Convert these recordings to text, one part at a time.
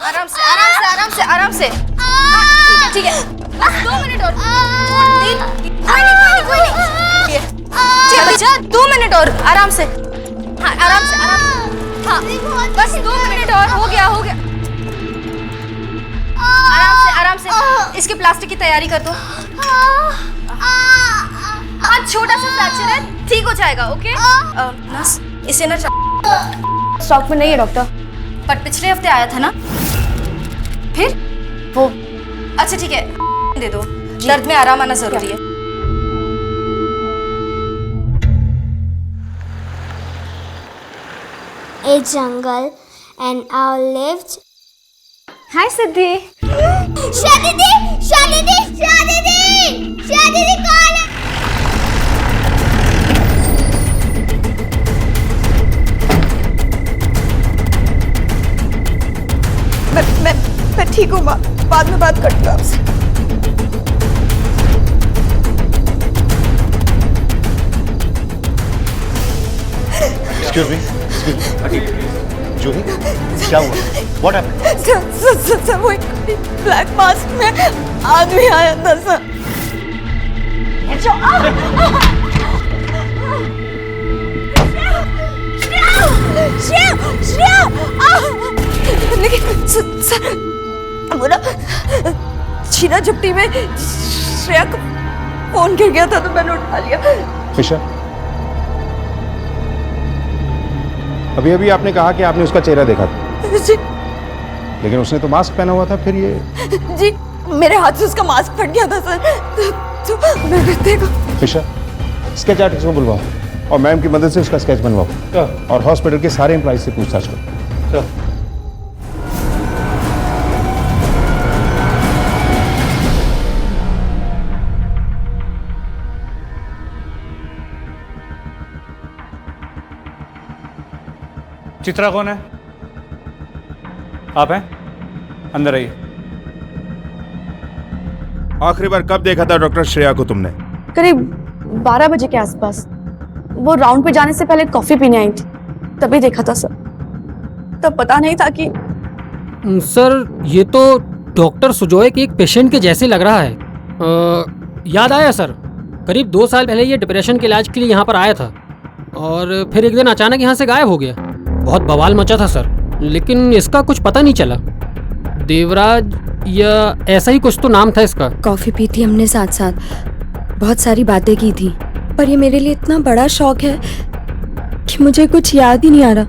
आराम से आराम से आराम से आराम से। ठीक है बस 2 मिनट और। कोई नहीं। चल बच्चा 2 मिनट और आराम से। हाँ आराम से आराम से। हाँ बस 2 मिनट और हो गया। आराम से इसके प्लास्टर की तैयारी कर दो। हाँ छोटा सा फ्रैक्चर है, ठीक हो जाएगा। ओके नर्स इसे ना स्टॉक में नहीं है डॉक्टर, पर पिछले हफ्ते आया था ना। फिर वो अच्छा ठीक है दे दो, दर्द में आराम आना जरूरी है। A jungle and owl lived. हाय सिद्धि। शादी दी कौन है? मैं ठीक हूँ माँ, बाद में बात करती हूँ आपसे। Excuse me. जूही, क्या हुआ? What happened? सर वो एक ब्लैक मास्क में आदमी आया था सर। लेकिन सर वो ना छीना झपटी में श्रेया को फोन गिर गया था तो मैंने उठा लिया। ईशा, अभी आपने कहा कि आपने उसका चेहरा देखा था। जी लेकिन उसने तो मास्क पहना हुआ था, फिर ये? जी मेरे हाथ से उसका मास्क फट गया था सर, तो मैं देखो। ईशा, स्केच आर्टिस्ट को बुलवाओ और मैम की मदद से उसका स्केच बनवाओ और हॉस्पिटल के सारे एम्प्लॉइज से पूछताछ करो। चित्रा कौन है? आप हैं? अंदर आइए। आखिरी बार कब देखा था डॉक्टर श्रेया को तुमने? करीब 12 बजे के आसपास। वो राउंड पे जाने से पहले कॉफी पीने आई थी, तभी देखा था सर। तब पता नहीं था कि सर ये तो डॉक्टर सुजोय के एक पेशेंट के जैसे लग रहा है। याद आया सर, करीब 2 साल पहले ये डिप्रेशन के इलाज के लिए यहाँ पर आया था और फिर एक दिन अचानक यहाँ से गायब हो गया। बहुत बवाल मचा था सर, लेकिन इसका कुछ पता नहीं चला। देवराज या ऐसा ही कुछ तो नाम था इसका। कॉफी पी थी हमने साथ साथ, बहुत सारी बातें की थी, पर ये मेरे लिए इतना बड़ा शौक है कि मुझे कुछ याद ही नहीं आ रहा।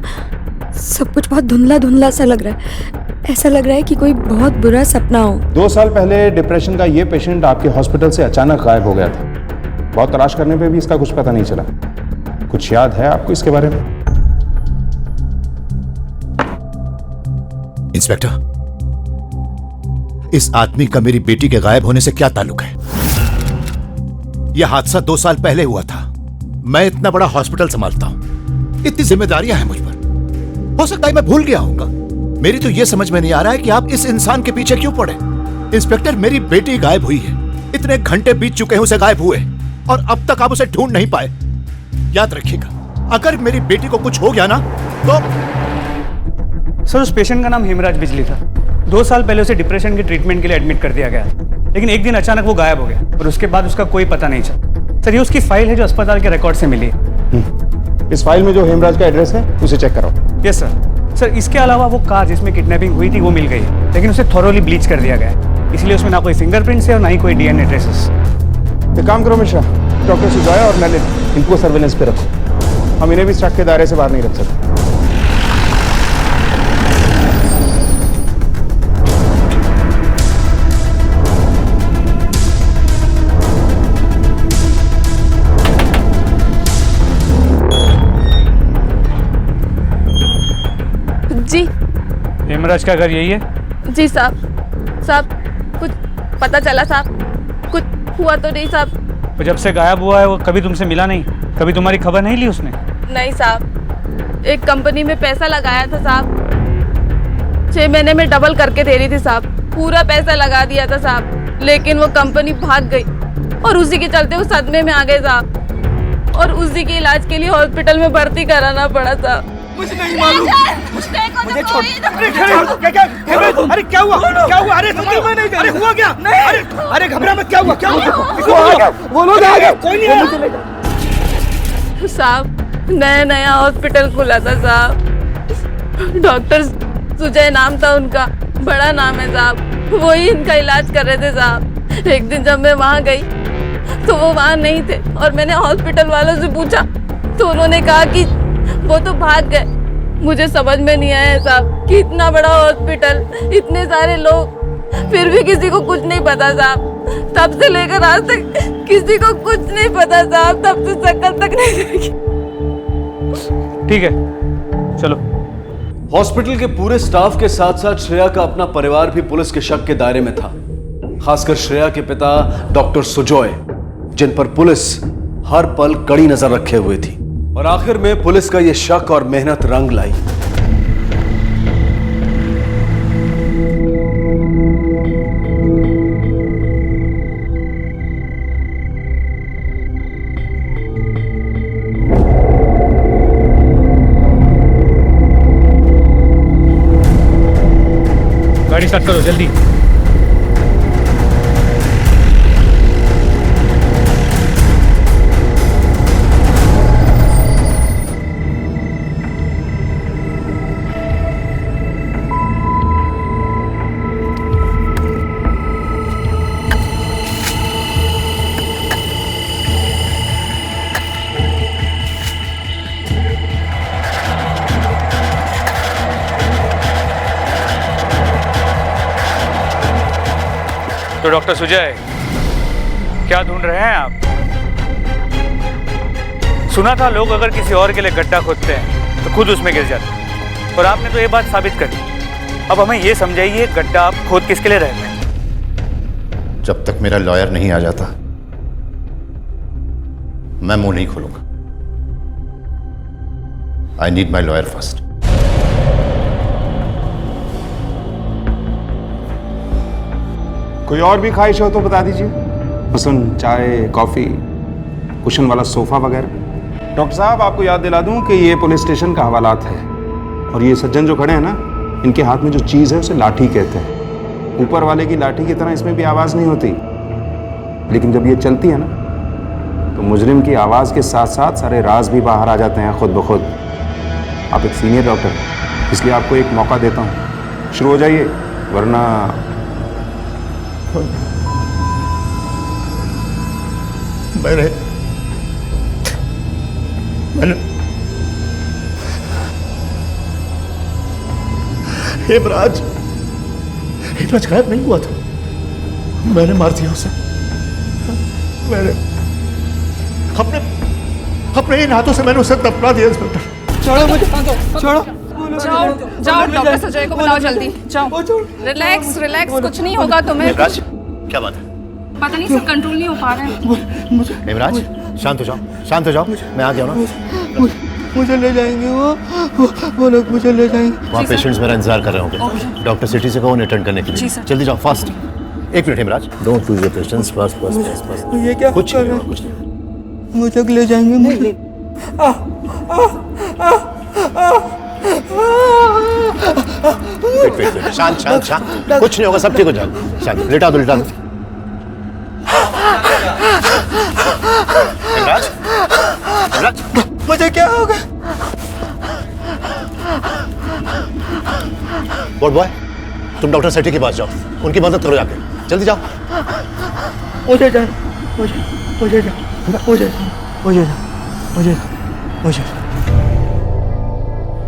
सब कुछ बहुत धुंधला धुंधला सा लग रहा है, ऐसा लग रहा है कि कोई बहुत बुरा सपना हो। 2 साल पहले डिप्रेशन का ये पेशेंट आपके हॉस्पिटल से अचानक गायब हो गया था। बहुत तलाश करने पे भी इसका कुछ पता नहीं चला। कुछ याद है आपको इसके बारे में? इंस्पेक्टर, इस आदमी का मेरी बेटी के गायब होने से क्या ताल्लुक है? यह हादसा 2 साल पहले हुआ था। मैं इतना बड़ा हॉस्पिटल संभालता हूं, इतनी जिम्मेदारियां हैं मुझ पर। हो सकता है मैं भूल गया होऊंगा। मेरी तो यह समझ में नहीं आ रहा है कि आप इस इंसान के पीछे क्यों पड़े। इंस्पेक्टर, मेरी बेटी गायब हुई है। इतने घंटे बीत चुके हैं उसे गायब हुए और अब तक आप उसे ढूंढ नहीं पाए। याद रखिएगा, अगर मेरी बेटी को कुछ हो गया ना तो। सर उस पेशेंट का नाम हेमराज बिजली था। 2 साल पहले उसे डिप्रेशन के ट्रीटमेंट के लिए एडमिट कर दिया गया, लेकिन एक दिन अचानक वो गायब हो गया और उसके बाद उसका कोई पता नहीं चला। सर ये उसकी फाइल है जो अस्पताल के रिकॉर्ड से मिली है। इस फाइल में जो हेमराज का एड्रेस है उसे चेक कराओ। Yes sir. इसके अलावा वो कार जिसमें किडनैपिंग हुई थी वो मिल गई है, लेकिन उसे थॉरोली ब्लीच कर दिया गया है, इसलिए उसमें ना कोई फिंगरप्रिंट्स है और ना ही कोई डीएनए ट्रेसेस। एक काम करो मिश्रा, डॉक्टर सुजॉय और ललित इनको सर्वेलेंस पे रखो। हम इन्हें भी स्टॉक के दायरे से बाहर नहीं रख सकते। जी हेमराज का घर यही है? जी साहब कुछ पता चला साहब? कुछ हुआ तो नहीं साहब? वो जब से गायब हुआ है वो कभी तुमसे मिला नहीं? कभी तुम्हारी खबर नहीं ली उसने? नहीं साहब, एक कंपनी में पैसा लगाया था साहब, 6 महीने में डबल करके दे रही थी साहब। पूरा पैसा लगा दिया था साहब, लेकिन वो कंपनी भाग गई और उसी के चलते वो सदमे में आ गए साहब, और उसी के इलाज के लिए हॉस्पिटल में भर्ती कराना पड़ा साहब। मुझे नहीं मालूम। मुझे छोड़। अरे क्या हुआ? क्या हुआ? अरे अरे हुआ क्या? अरे घबरा मत, क्या हुआ? क्या हुआ? वो लोग आ गए, कोई नहीं आया। साहब नया हॉस्पिटल खुला था साहब, डॉक्टर सुजय नाम था उनका, बड़ा नाम है साहब, वही इनका इलाज कर रहे थे साहब। एक दिन जब मैं वहाँ गई तो वो वहाँ नहीं थे और मैंने हॉस्पिटल वालों से पूछा तो उन्होंने कहा कि वो तो भाग गए। मुझे समझ में नहीं आया साहब कि इतना बड़ा हॉस्पिटल, इतने सारे लोग, फिर भी किसी को कुछ नहीं पता साहब। तब से लेकर आज तक किसी को कुछ नहीं पता साहब, तब से शक्ल तक नहीं देखी। ठीक है, चलो। हॉस्पिटल के पूरे स्टाफ के साथ साथ श्रेया का अपना परिवार भी पुलिस के शक के दायरे में था, खासकर श्रेया के पिता डॉक्टर सुजॉय, जिन पर पुलिस हर पल कड़ी नजर रखे हुए थी। और आखिर में पुलिस का यह शक और मेहनत रंग लाई। गाड़ी स्टार्ट करो जल्दी। तो डॉक्टर सुजय, क्या ढूंढ रहे हैं आप? सुना था लोग अगर किसी और के लिए गड्ढा खोदते हैं तो खुद उसमें गिर जाते हैं, और आपने तो ये बात साबित कर दी। अब हमें ये समझाइए, गड्ढा आप खोद किसके लिए रहे हैं? जब तक मेरा लॉयर नहीं आ जाता मैं मुंह नहीं खोलूंगा। I need my lawyer first. कोई और भी ख्वाहिश हो तो बता दीजिए, मसलन चाय, कॉफी, कुशन वाला सोफा वगैरह। डॉक्टर साहब, आपको याद दिला दूं कि ये पुलिस स्टेशन का हवालात है, और ये सज्जन जो खड़े हैं ना, इनके हाथ में जो चीज़ है उसे लाठी कहते हैं। ऊपर वाले की लाठी की तरह इसमें भी आवाज़ नहीं होती, लेकिन जब ये चलती है ना तो मुजरिम की आवाज़ के साथ साथ सारे राज भी बाहर आ जाते हैं खुद ब खुद। आप एक सीनियर डॉक्टर, इसलिए आपको एक मौका देता हूँ, शुरू हो जाइए, वरना हेमराज गायब नहीं हुआ था, मैंने मार दिया उसे। मैंने अपने इन हाथों से मैंने उसे दफना दिया। इंस्पेक्टर छोड़ो मुझे, छोड़ो। जाओ डॉक्टर सुजय को बुलाओ जल्दी, जाओ। रिलैक्स, कुछ नहीं होगा तुम्हें। हेमराज, क्या बात है? पता नहीं सर, कंट्रोल नहीं हो पा रहे हैं। हेमराज, शांत हो जाओ, शांत हो जाओ, मैं आ गया ना। मुझे ले जाएंगे वो लोग मुझे ले जाएंगे। वहाँ पेशेंट्स मेरा इंतजार कर रहे होंगे, डॉक्टर सिटी से कहो उन्हें अटेंड करने के लिए। जल्दी जाओ, फास्ट। एक minute Hemraj, don't lose your patience. बस बस बस बस। ये क्या कुछ नहीं, मुझे ले जाएंगे मुझे। वेट, शांत शांत शांत, कुछ नहीं होगा, सब ठीक हो जाएगा। शांत, लेटा दो, लेटा दो। हेमराज, हेमराज, मुझे क्या होगा? बोर्ड बॉय, तुम डॉक्टर सेठी के पास जाओ, उनकी मदद करो जाके, जल्दी जाओ। मुझे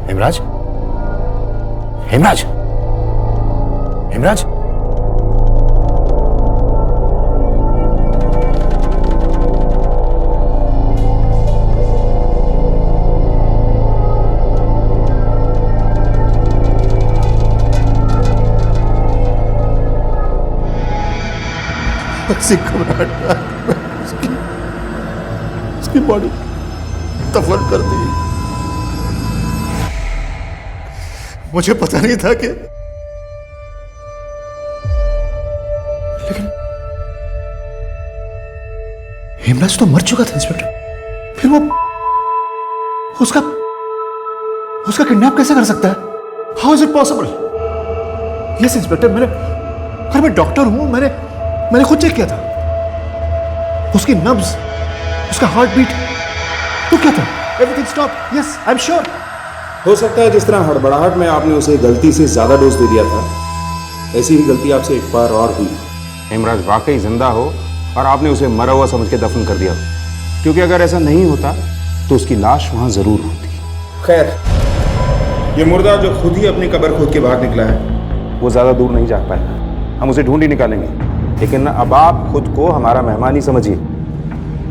हेमराज, हेमराज, हेमराज, ऐसी घबराहट उसकी बॉडी दफन कर दी। मुझे पता नहीं था कि, लेकिन हेमराज तो मर चुका था इंस्पेक्टर। फिर वो उसका किडनैप कैसे कर सकता है? How is it possible? Yes inspector, मैं डॉक्टर हूं, मैंने खुद चेक किया था। उसकी नब्ज, उसका हार्ट बीट, तो क्या था? Everything stop. Yes, I am sure. हो सकता है जिस तरह हड़बड़ाहट में आपने उसे गलती से ज्यादा डोज दे दिया था, ऐसी ही गलती आपसे एक बार और हुई। हेमराज वाकई जिंदा हो और आपने उसे मरा हुआ समझ के दफन कर दिया हो, क्योंकि अगर ऐसा नहीं होता तो उसकी लाश वहां जरूर होती। खैर, ये मुर्दा जो खुद ही अपनी कब्र खोद के बाहर निकला है, वो ज्यादा दूर नहीं जा पाएगा। हम उसे ढूंढ ही निकालेंगे, लेकिन अब आप खुद को हमारा मेहमान ही समझिए,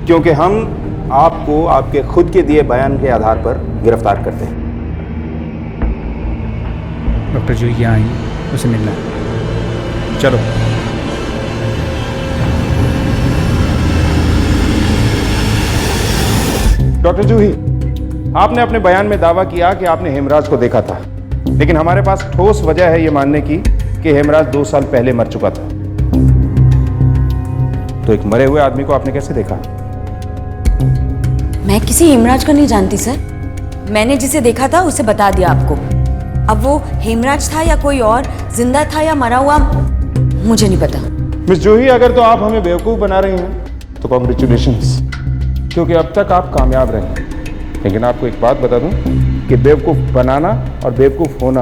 क्योंकि हम आपको आपके खुद के दिए बयान के आधार पर गिरफ्तार करते हैं। डॉक्टर जूही यहाँ आई, उसे मिलना है। चलो। डॉक्टर जूही, आपने अपने बयान में दावा किया कि आपने हेमराज को देखा था, लेकिन हमारे पास ठोस वजह है ये मानने की कि हेमराज 2 साल पहले मर चुका था। तो एक मरे हुए आदमी को आपने कैसे देखा? मैं किसी हेमराज को नहीं जानती सर। मैंने जिसे देखा था उसे बता दिया आपको। अब वो हेमराज था या कोई और, जिंदा था या मरा हुआ, मुझे नहीं पता। मिस जूही, अगर तो आप हमें बेवकूफ़ बना रही हैं तो कॉन्ग्रेचुलेशंस, क्योंकि अब तक आप कामयाब रहे। लेकिन आपको एक बात बता दूं कि बेवकूफ़ बनाना और बेवकूफ़ होना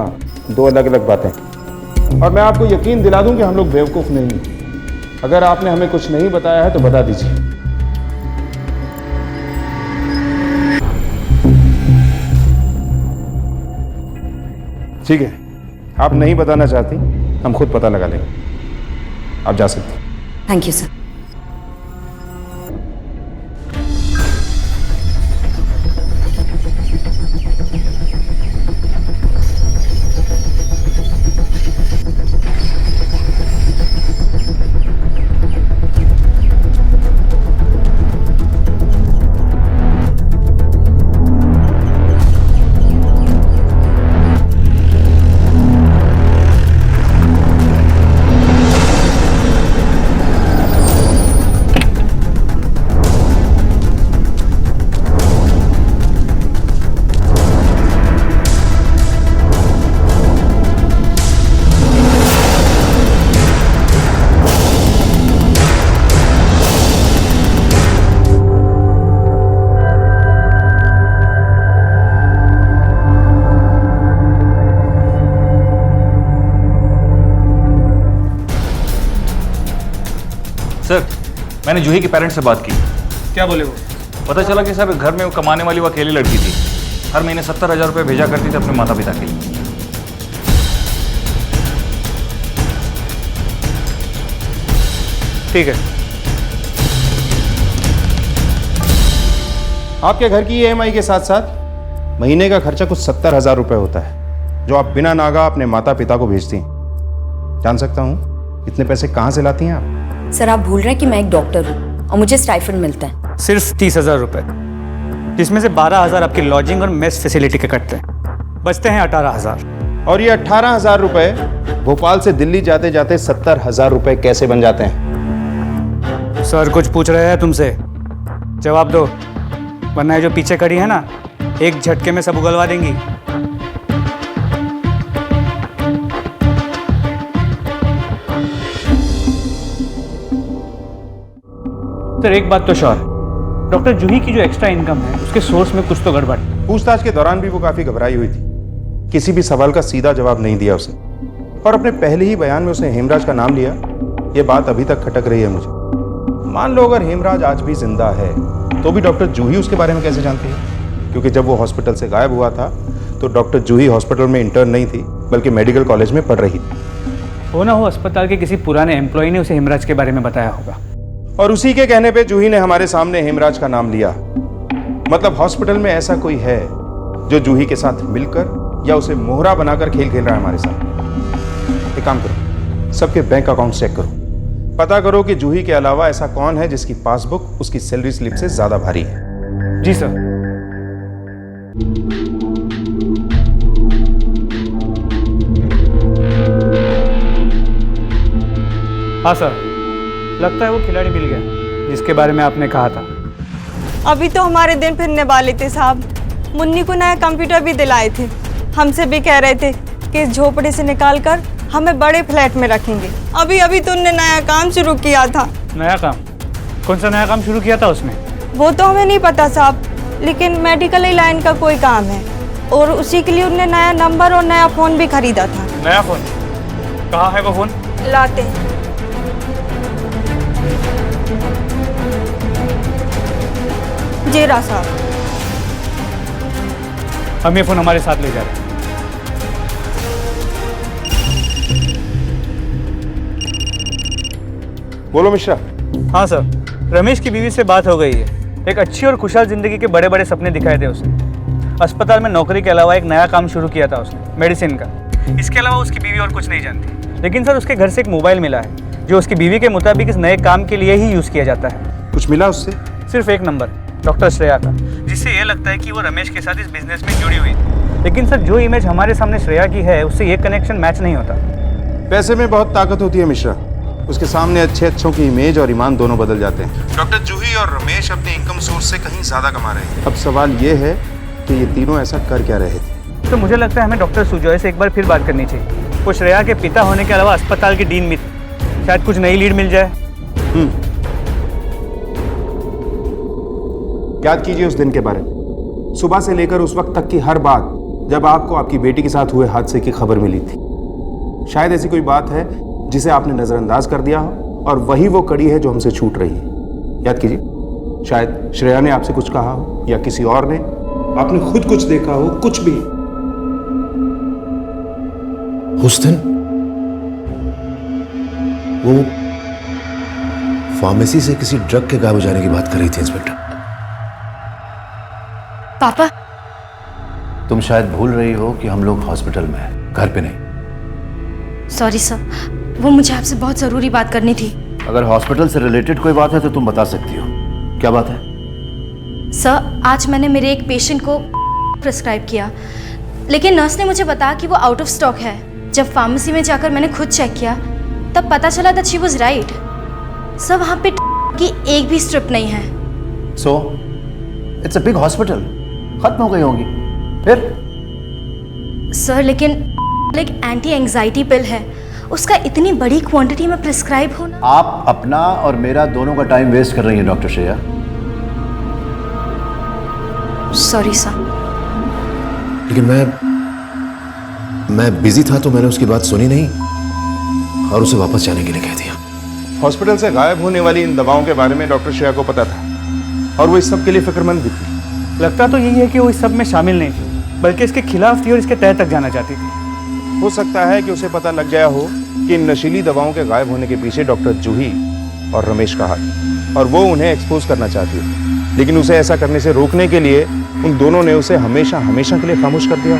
2 अलग अलग बातें हैं। और मैं आपको यकीन दिला दूं कि हम लोग बेवकूफ़ नहीं हैं। अगर आपने हमें कुछ नहीं बताया है तो बता दीजिए। ठीक है, आप नहीं बताना चाहती, हम खुद पता लगा लेंगे। आप जा सकते हैं। Thank you sir. सर, मैंने जूही के पेरेंट्स से बात की। क्या बोले वो? पता चला कि साहब घर में वो कमाने वाली वो अकेली लड़की थी। हर महीने 70,000 रुपये भेजा करती थी अपने माता पिता के लिए। ठीक है। आपके घर की EMI के साथ साथ महीने का खर्चा कुछ 70,000 रुपये होता है, जो आप बिना नागा अपने माता पिता को भेजती हैं। जान सकता हूँ इतने पैसे कहाँ से लाती हैं आप? सर, आप भूल रहे हैं कि मैं एक डॉक्टर हूँ और मुझे स्टाइफंड मिलता है सिर्फ 30,000 रुपये, जिसमें से 12,000 आपकी लॉजिंग और मेस फैसिलिटी के कटते हैं। बचते हैं 18,000। और ये 18,000 रुपये भोपाल से दिल्ली जाते जाते 70,000 रुपये कैसे बन जाते हैं? सर, कुछ पूछ रहे हैं तुमसे, जवाब दो, वरना ये जो पीछे खड़ी है ना, एक झटके में सब उगलवा देंगी। सर, एक बात तो श्योर, डॉक्टर जूही की जो एक्स्ट्रा इनकम है उसके सोर्स में कुछ तो गड़बड़ है। पूछताछ के दौरान भी वो काफी घबराई हुई थी, किसी भी सवाल का सीधा जवाब नहीं दिया उसे, और अपने पहले ही बयान में उसने हेमराज का नाम लिया। ये बात अभी तक खटक रही है मुझे। मान लो अगर हेमराज आज भी जिंदा है तो भी डॉक्टर जूही उसके बारे में कैसे जानती है? क्योंकि जब वो हॉस्पिटल से गायब हुआ था तो डॉक्टर जूही हॉस्पिटल में इंटर्न नहीं थी, बल्कि मेडिकल कॉलेज में पढ़ रही थी। हो ना हो अस्पताल के किसी पुराने एम्प्लॉय ने उसे हेमराज के बारे में बताया होगा, और उसी के कहने पे जूही ने हमारे सामने हेमराज का नाम लिया। मतलब हॉस्पिटल में ऐसा कोई है जो जूही के साथ मिलकर या उसे मोहरा बनाकर खेल खेल रहा है हमारे साथ। एक काम करो, सबके बैंक अकाउंट चेक करो, पता करो कि जूही के अलावा ऐसा कौन है जिसकी पासबुक उसकी सैलरी स्लिप से ज्यादा भारी है। जी सर। हाँ सर, लगता है वो खिलाड़ी मिल गया जिसके बारे में आपने कहा था। अभी तो हमारे दिन फिरने वाले थे साहब। मुन्नी को नया कंप्यूटर भी दिलाए थे। हमसे भी कह रहे थे कि इस झोपड़ी से निकालकर हमें बड़े फ्लैट में रखेंगे। अभी अभी तो उनने नया काम शुरू किया था। नया काम? कौन सा नया काम शुरू किया था उसने? वो तो हमें नहीं पता साहब, लेकिन मेडिकल लाइन का कोई काम है और उसी के लिए उनने नया नंबर और नया फ़ोन भी खरीदा था। नया फ़ोन? कहाँ है वो फ़ोन? लाते हैं। जी रहा साहब। हम ये फ़ोन हमारे साथ ले जा रहे हैं। बोलो मिश्रा। हाँ सर, रमेश की बीवी से बात हो गई है। एक अच्छी और खुशहाल जिंदगी के बड़े बड़े सपने दिखाए थे उसने। अस्पताल में नौकरी के अलावा एक नया काम शुरू किया था उसने, मेडिसिन का। इसके अलावा उसकी बीवी और कुछ नहीं जानती। लेकिन सर उसके घर से एक मोबाइल मिला है जो उसकी बीवी के मुताबिक इस नए काम के लिए ही यूज़ किया जाता है। कुछ मिला उससे? सिर्फ एक नंबर, डॉक्टर श्रेया का, जिससे ये लगता है कि वो रमेश के साथ इस बिजनेस में जुड़ी हुई थी। लेकिन सर जो इमेज हमारे सामने श्रेया की है उससे ये कनेक्शन मैच नहीं होता। पैसे में बहुत ताकत होती है मिश्रा। उसके सामने अच्छों की इमेज और ईमान दोनों बदल जाते हैं। डॉक्टर जूही और रमेश अपने इनकम सोर्स से कहीं ज्यादा कमा रहे हैं। अब सवाल ये है कि ये तीनों ऐसा कर क्या रहे थे? तो मुझे लगता है हमें डॉक्टर सुजॉय से एक बार फिर बात करनी चाहिए। वो श्रेया के पिता होने के अलावा अस्पताल के डीन भी थे। शायद कुछ नई लीड मिल जाए। याद कीजिए उस दिन के बारे में। सुबह से लेकर उस वक्त तक की हर बात जब आपको आपकी बेटी के साथ हुए हादसे की खबर मिली थी। शायद ऐसी कोई बात है जिसे आपने नजरअंदाज कर दिया हो और वही वो कड़ी है जो हमसे छूट रही है। याद कीजिए, शायद श्रेया ने आपसे कुछ कहा हो या किसी और ने, आपने खुद कुछ देखा हो, कुछ भी। उस दिन वो फार्मेसी से किसी ड्रग के गायब हो जाने की बात कर रही थी इंस्पेक्टर। पापा, तुम शायद भूल रही हो कि हम लोग हॉस्पिटल में हैं, घर पे नहीं। सॉरी सर, वो मुझे आपसे बहुत ज़रूरी बात करनी थी। अगर हॉस्पिटल से रिलेटेड कोई बात है तो तुम बता सकती हो। क्या बात है? सर, आज मैंने मेरे एक पेशेंट को प्रिस्क्राइब किया, लेकिन नर्स ने मुझे बताया कि वो आउट ऑफ स्टॉक है। जब फार्मेसी में जाकर मैंने खुद चेक किया तब पता चला that she was right. Sir, वहाँ पे की एक भी स्ट्रिप नहीं है। So it's a big hospital, खत्म हो गई होंगी फिर? सर, लेकिन एक एंटी एंजाइटी पिल है, उसका इतनी बड़ी क्वांटिटी में प्रिस्क्राइब होना। आप अपना और मेरा दोनों का टाइम वेस्ट कर रही हैं डॉक्टर श्रेया। Sorry sir. लेकिन मैं बिजी था तो मैंने उसकी बात सुनी नहीं और उसे वापस जाने के लिए कह दिया। हॉस्पिटल से गायब होने वाली इन दवाओं के बारे में डॉक्टर श्रेया को पता था और वो इस सब के लिए फिक्रमंद भी थी। लगता तो यही है कि वो इस सब में शामिल नहीं थी, बल्कि इसके खिलाफ थी और इसके तह तक जाना चाहती थी। हो सकता है कि उसे पता लग गया हो कि इन नशीली दवाओं के गायब होने के पीछे डॉक्टर जूही और रमेश का हाथ, और वो उन्हें एक्सपोज करना चाहती है। लेकिन उसे ऐसा करने से रोकने के लिए उन दोनों ने उसे हमेशा हमेशा के लिए खामोश कर दिया।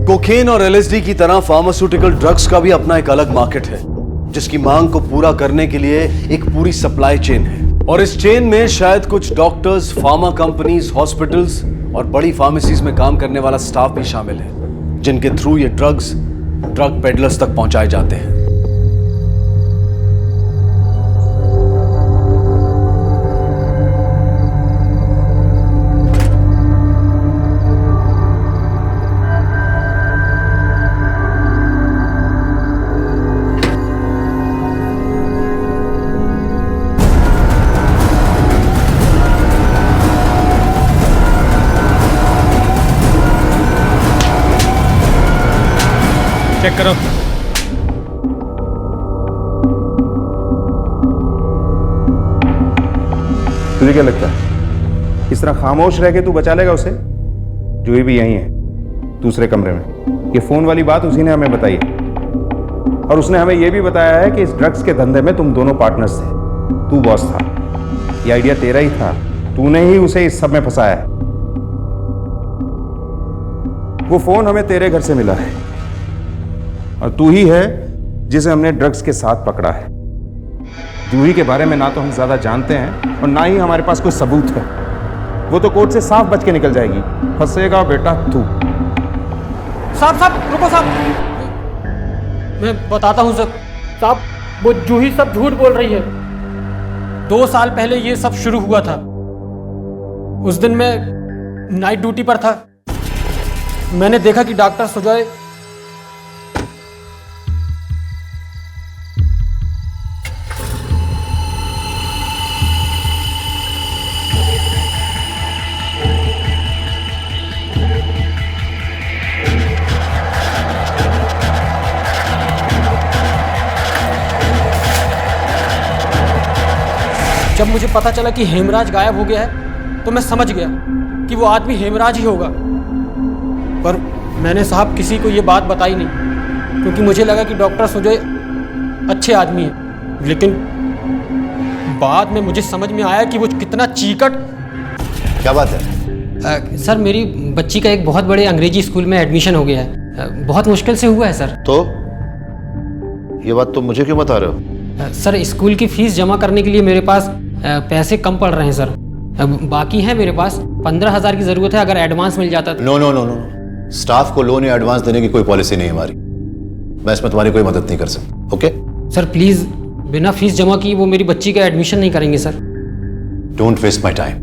कोकेन और एलएसडी की तरह फार्मास्यूटिकल ड्रग्स का भी अपना एक अलग मार्केट है, जिसकी मांग को पूरा करने के लिए एक पूरी सप्लाई चेन है। और इस चेन में शायद कुछ डॉक्टर्स, फार्मा कंपनीज, हॉस्पिटल्स और बड़ी फार्मेसीज में काम करने वाला स्टाफ भी शामिल है, जिनके थ्रू ये ड्रग्स ड्रग पेडलर्स तक पहुंचाए जाते हैं। चेक करो। तुझे क्या लगता है इस तरह खामोश रह के तू बचा लेगा उसे? जूही भी यही है, दूसरे कमरे में। ये फोन वाली बात उसी ने हमें बताई और उसने हमें यह भी बताया है कि इस ड्रग्स के धंधे में तुम दोनों पार्टनर्स थे। तू बॉस था, ये आइडिया तेरा ही था, तूने ही उसे इस सब में फंसाया है। वो फोन हमें तेरे घर से मिला है और तू ही है जिसे हमने ड्रग्स के साथ पकड़ा है। जूही के बारे में ना तो हम ज्यादा जानते हैं और ना ही हमारे पास कोई सबूत है। वो तो कोर्ट से साफ बच के निकल जाएगी। फंसेगा बेटा तू। साहब रुको साहब, मैं बताता हूँ सर। साहब, वो जूही सब झूठ बोल रही है। 2 साल पहले ये सब शुरू हुआ था। उस दिन मैं नाइट ड्यूटी पर था। मैंने देखा कि डॉक्टर सुजॉय जब मुझे पता चला कि हेमराज गायब हो गया है तो मैं समझ गया कि वो आदमी हेमराज ही होगा। पर मैंने साहब किसी को ये बात बताई नहीं, क्योंकि मुझे लगा कि डॉक्टर सुजय अच्छे आदमी हैं। लेकिन बाद में मुझे समझ में आया कि वो कितना चीकट। क्या बात है? सर, मेरी बच्ची का एक बहुत बड़े अंग्रेजी स्कूल में एडमिशन हो गया है। बहुत मुश्किल से हुआ है सर। तो ये बात तुम मुझे क्यों बता रहे हो? सर, स्कूल की फीस जमा करने के लिए मेरे पास पैसे कम पड़ रहे हैं सर। बाकी है मेरे पास 15,000 की ज़रूरत है, अगर एडवांस मिल जाता तो। No no no no, staff को लोन या एडवांस देने की कोई पॉलिसी नहीं है हमारी। मैं इसमें तुम्हारी कोई मदद नहीं कर सकता। ओके सर, प्लीज़ बिना फीस जमा किए वो मेरी बच्ची का एडमिशन नहीं करेंगे sir. Don't waste my time.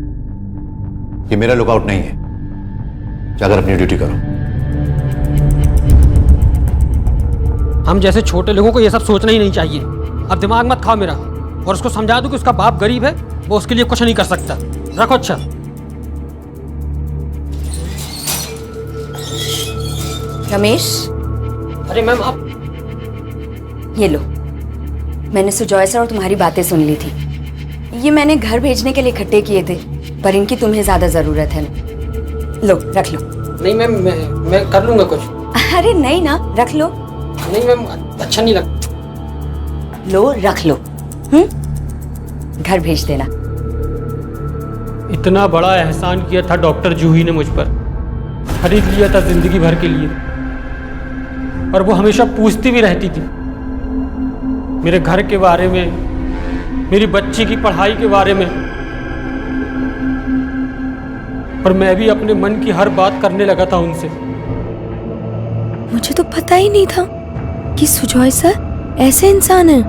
ये मेरा लुकआउट नहीं है, जाकर अपनी ड्यूटी करो। हम जैसे छोटे लोगों को ये सब सोचना ही नहीं चाहिए। अब दिमाग मत खाओ मेरा, और उसको समझा दो कि उसका बाप गरीब है, वो उसके लिए कुछ नहीं कर सकता। रखो। अच्छा रमेश। अरे मैम, आप ये लो, मैंने सुजॉय सर और तुम्हारी बातें सुन ली थी। ये मैंने घर भेजने के लिए इकट्ठे किए थे, पर इनकी तुम्हें ज्यादा जरूरत है। लो, रख लो। नहीं मैम, मैं कर लूंगा कुछ। अरे नहीं ना, रख लो। नहीं मैम, अच्छा नहीं लगता। लो, रख लो। घर भेज देना। इतना बड़ा एहसान किया था डॉक्टर जूही ने मुझ पर, खरीद लिया था जिंदगी भर के लिए, और वो हमेशा पूछती भी रहती थी मेरे घर के बारे में, मेरी बच्ची की पढ़ाई के बारे में। और मैं भी अपने मन की हर बात करने लगा था उनसे। मुझे तो पता ही नहीं था कि सुजॉय सर ऐसे इंसान हैं।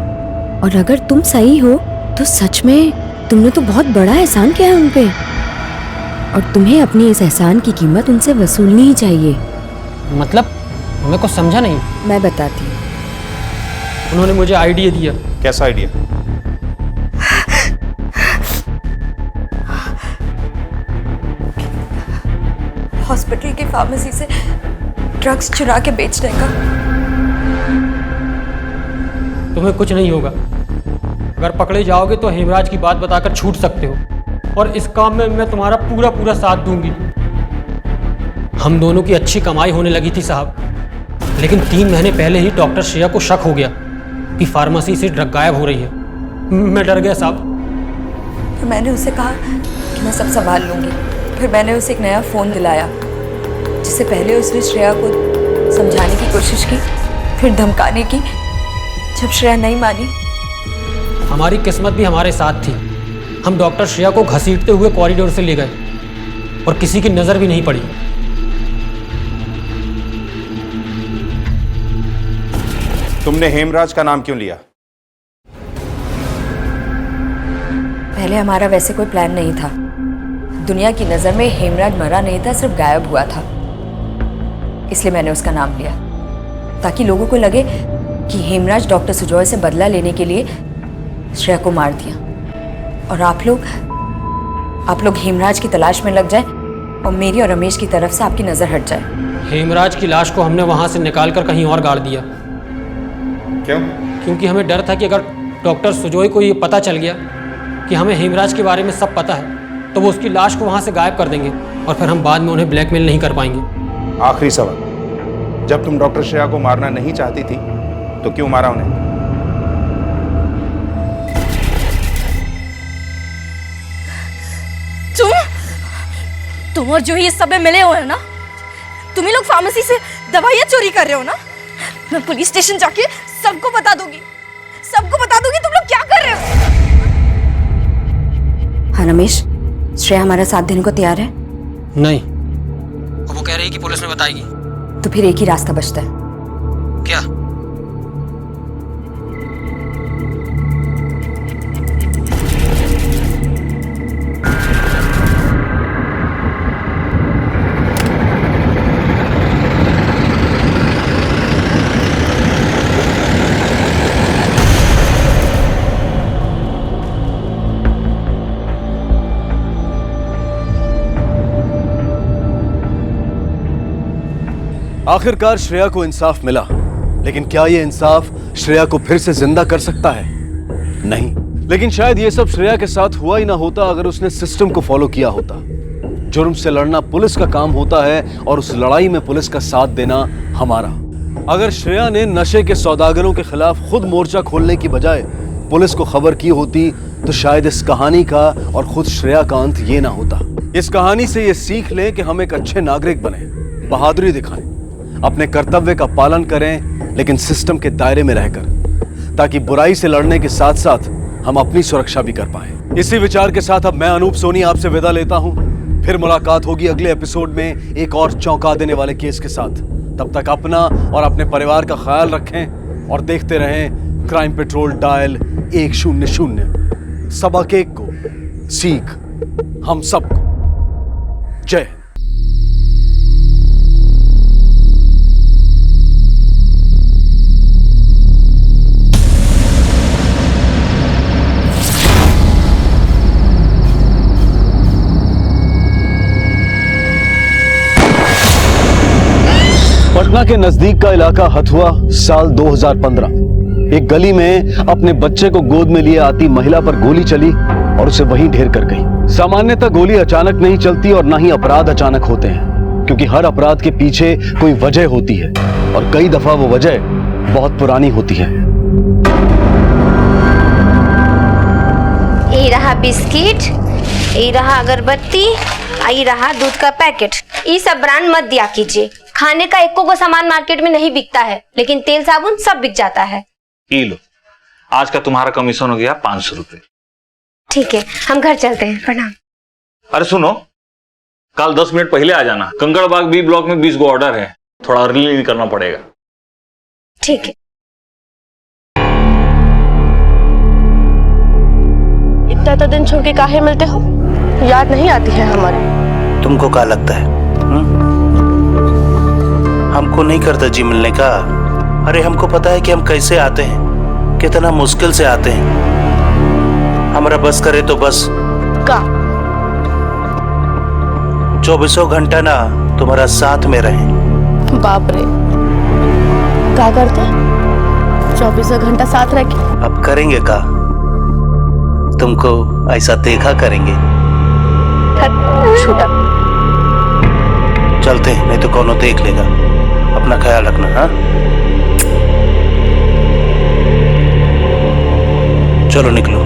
और अगर तुम सही हो तो सच में तुमने तो बहुत बड़ा एहसान किया है उन पे, और तुम्हें अपनी इस एहसान की कीमत उनसे वसूलनी ही चाहिए। मतलब मैं कुछ समझा नहीं। मैं बताती हूँ। उन्होंने मुझे आइडिया दिया। कैसा आइडिया? हॉस्पिटल की फार्मेसी से ड्रग्स चुरा के बेचने का। तुम्हें कुछ नहीं होगा। अगर पकड़े जाओगे तो हेमराज की बात बताकर छूट सकते हो, और इस काम में मैं तुम्हारा पूरा पूरा साथ दूंगी। हम दोनों की अच्छी कमाई होने लगी थी साहब, लेकिन 3 महीने पहले ही डॉक्टर श्रेया को शक हो गया कि फार्मेसी से ड्रग गायब हो रही है। मैं डर गया साहब। फिर मैंने उसे कहा कि मैं सब संभाल लूंगी। फिर मैंने उसे एक नया फ़ोन दिलाया, जिससे पहले उसने श्रेया को समझाने की कोशिश की, फिर धमकाने की। जब श्रेया नहीं मानी, हमारी किस्मत भी हमारे साथ थी। हम डॉक्टर श्रेया को घसीटते हुए कॉरिडोर से ले गए, और किसी की नज़र भी नहीं पड़ी। तुमने हेमराज का नाम क्यों लिया? पहले हमारा वैसे कोई प्लान नहीं था। दुनिया की नज़र में हेमराज मरा नहीं था, सिर्फ गायब हुआ था। इसलिए मैंने उसका नाम लिया, ताकि लोगों को लगे कि हेमराज डॉक्टर सुजॉय से बदला लेने के लिए श्रेया को मार दिया, और आप लोग हेमराज की तलाश में लग जाए, और मेरी और रमेश की तरफ से आपकी नज़र हट जाए। हेमराज की लाश को हमने वहाँ से निकालकर कहीं और गाड़ दिया। क्यों? क्योंकि हमें डर था कि अगर डॉक्टर सुजॉय को ये पता चल गया कि हमें हेमराज के बारे में सब पता है, तो वो उसकी लाश को वहाँ से गायब कर देंगे, और फिर हम बाद में उन्हें ब्लैकमेल नहीं कर पाएंगे। आखिरी सवाल, जब तुम डॉक्टर श्रेया को मारना नहीं चाहती थी तो क्यों मारा उन्हें? तुम और जो ही इस सब में मिले हुए हैं ना, तुम ही लोग फार्मेसी से दवाइयाँ चोरी कर रहे हो ना। मैं पुलिस स्टेशन जाके सबको बता दूंगी तुम लोग क्या कर रहे हो। हाँ रमेश, श्रेया हमारा साथ देने को तैयार है? नहीं, वो कह रही है कि पुलिस में बताएगी। तो फिर एक ही रास्ता बचता है। क्या? आखिरकार श्रेया को इंसाफ मिला, लेकिन क्या यह इंसाफ श्रेया को फिर से जिंदा कर सकता है? नहीं। लेकिन शायद यह सब श्रेया के साथ हुआ ही ना होता अगर उसने सिस्टम को फॉलो किया होता। जुर्म से लड़ना पुलिस का काम होता है और उस लड़ाई में पुलिस का साथ देना हमारा। अगर श्रेया ने नशे के सौदागरों के खिलाफ खुद मोर्चा खोलने की बजाय पुलिस को खबर की होती तो शायद इस कहानी का और खुद श्रेया का अंत ये ना होता। इस कहानी से ये सीख लें कि हम एक अच्छे नागरिक बने, बहादुरी दिखाएं, अपने कर्तव्य का पालन करें, लेकिन सिस्टम के दायरे में रहकर, ताकि बुराई से लड़ने के साथ साथ हम अपनी सुरक्षा भी कर पाएं। इसी विचार के साथ अब मैं अनूप सोनी आपसे विदा लेता हूं। फिर मुलाकात होगी अगले एपिसोड में एक और चौंका देने वाले केस के साथ। तब तक अपना और अपने परिवार का ख्याल रखें और देखते रहें क्राइम पेट्रोल डायल 100। सबक एक को, सीख हम सबको। जय हिंद। पटना के नजदीक का इलाका हथुआ, साल 2015। एक गली में अपने बच्चे को गोद में लिए आती महिला पर गोली चली और उसे वहीं ढेर कर गई। सामान्यतः गोली अचानक नहीं चलती और ना ही अपराध अचानक होते हैं, क्योंकि हर अपराध के पीछे कोई वजह होती है और कई दफा वो वजह बहुत पुरानी होती है। ये रहा बिस्किट, ये रहा अगरबत्ती, ये रहा दूध का पैकेट। ये सब ब्रांड मत दिया कीजिए। खाने का एको को सामान मार्केट में नहीं बिकता है, लेकिन तेल साबुन सब बिक जाता है। ये लो, आज का तुम्हारा कमीशन हो गया 500 रुपए। ठीक है, हम घर चलते हैं। प्रणाम। अरे सुनो, कल 10 मिनट पहले आ जाना। कंकड़बाग बी ब्लॉक में 20 गो ऑर्डर है, थोड़ा अर्ली निकलना पड़ेगा। ठीक है। इतना तो दिन छोड़ के काहे मिलते हो? याद नहीं आती है हमारी? तुमको क्या लगता है हमको नहीं करता जी मिलने का? अरे हमको पता है कि हम कैसे आते हैं, कितना मुश्किल से आते हैं। हमारा बस करे तो बस का 24 घंटा ना तुम्हारा साथ में रहे। बाप रे, क्या करते? 24 घंटा साथ रह के अब करेंगे का? तुमको ऐसा देखा करेंगे। छूटा। चलते हैं, नहीं तो कौन देख लेगा। अपना ख्याल रखना। हाँ, चलो निकलो।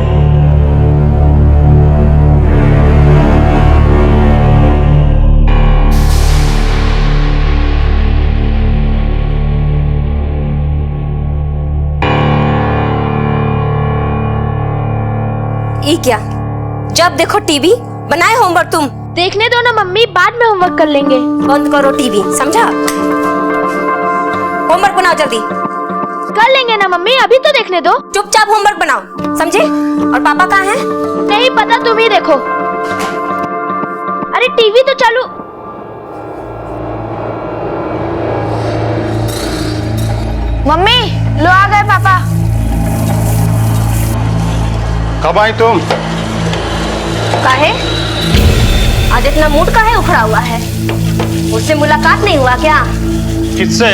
ये क्या? जब देखो टीवी। बनाए होमवर्क तुम? देखने दो ना मम्मी, बाद में होमवर्क कर लेंगे। बंद करो टीवी, समझा? होमवर्क बनाओ जल्दी। कर लेंगे ना मम्मी, अभी तो देखने दो। चुपचाप होमवर्क बनाओ, समझे? और पापा कहाँ हैं? नहीं पता, तुम ही देखो। अरे टीवी तो चालू। मम्मी लो, आ गए पापा। कब आई तुम? काहे? आज इतना मूड काहे उखड़ा हुआ है? उससे मुलाकात नहीं हुआ क्या? किससे?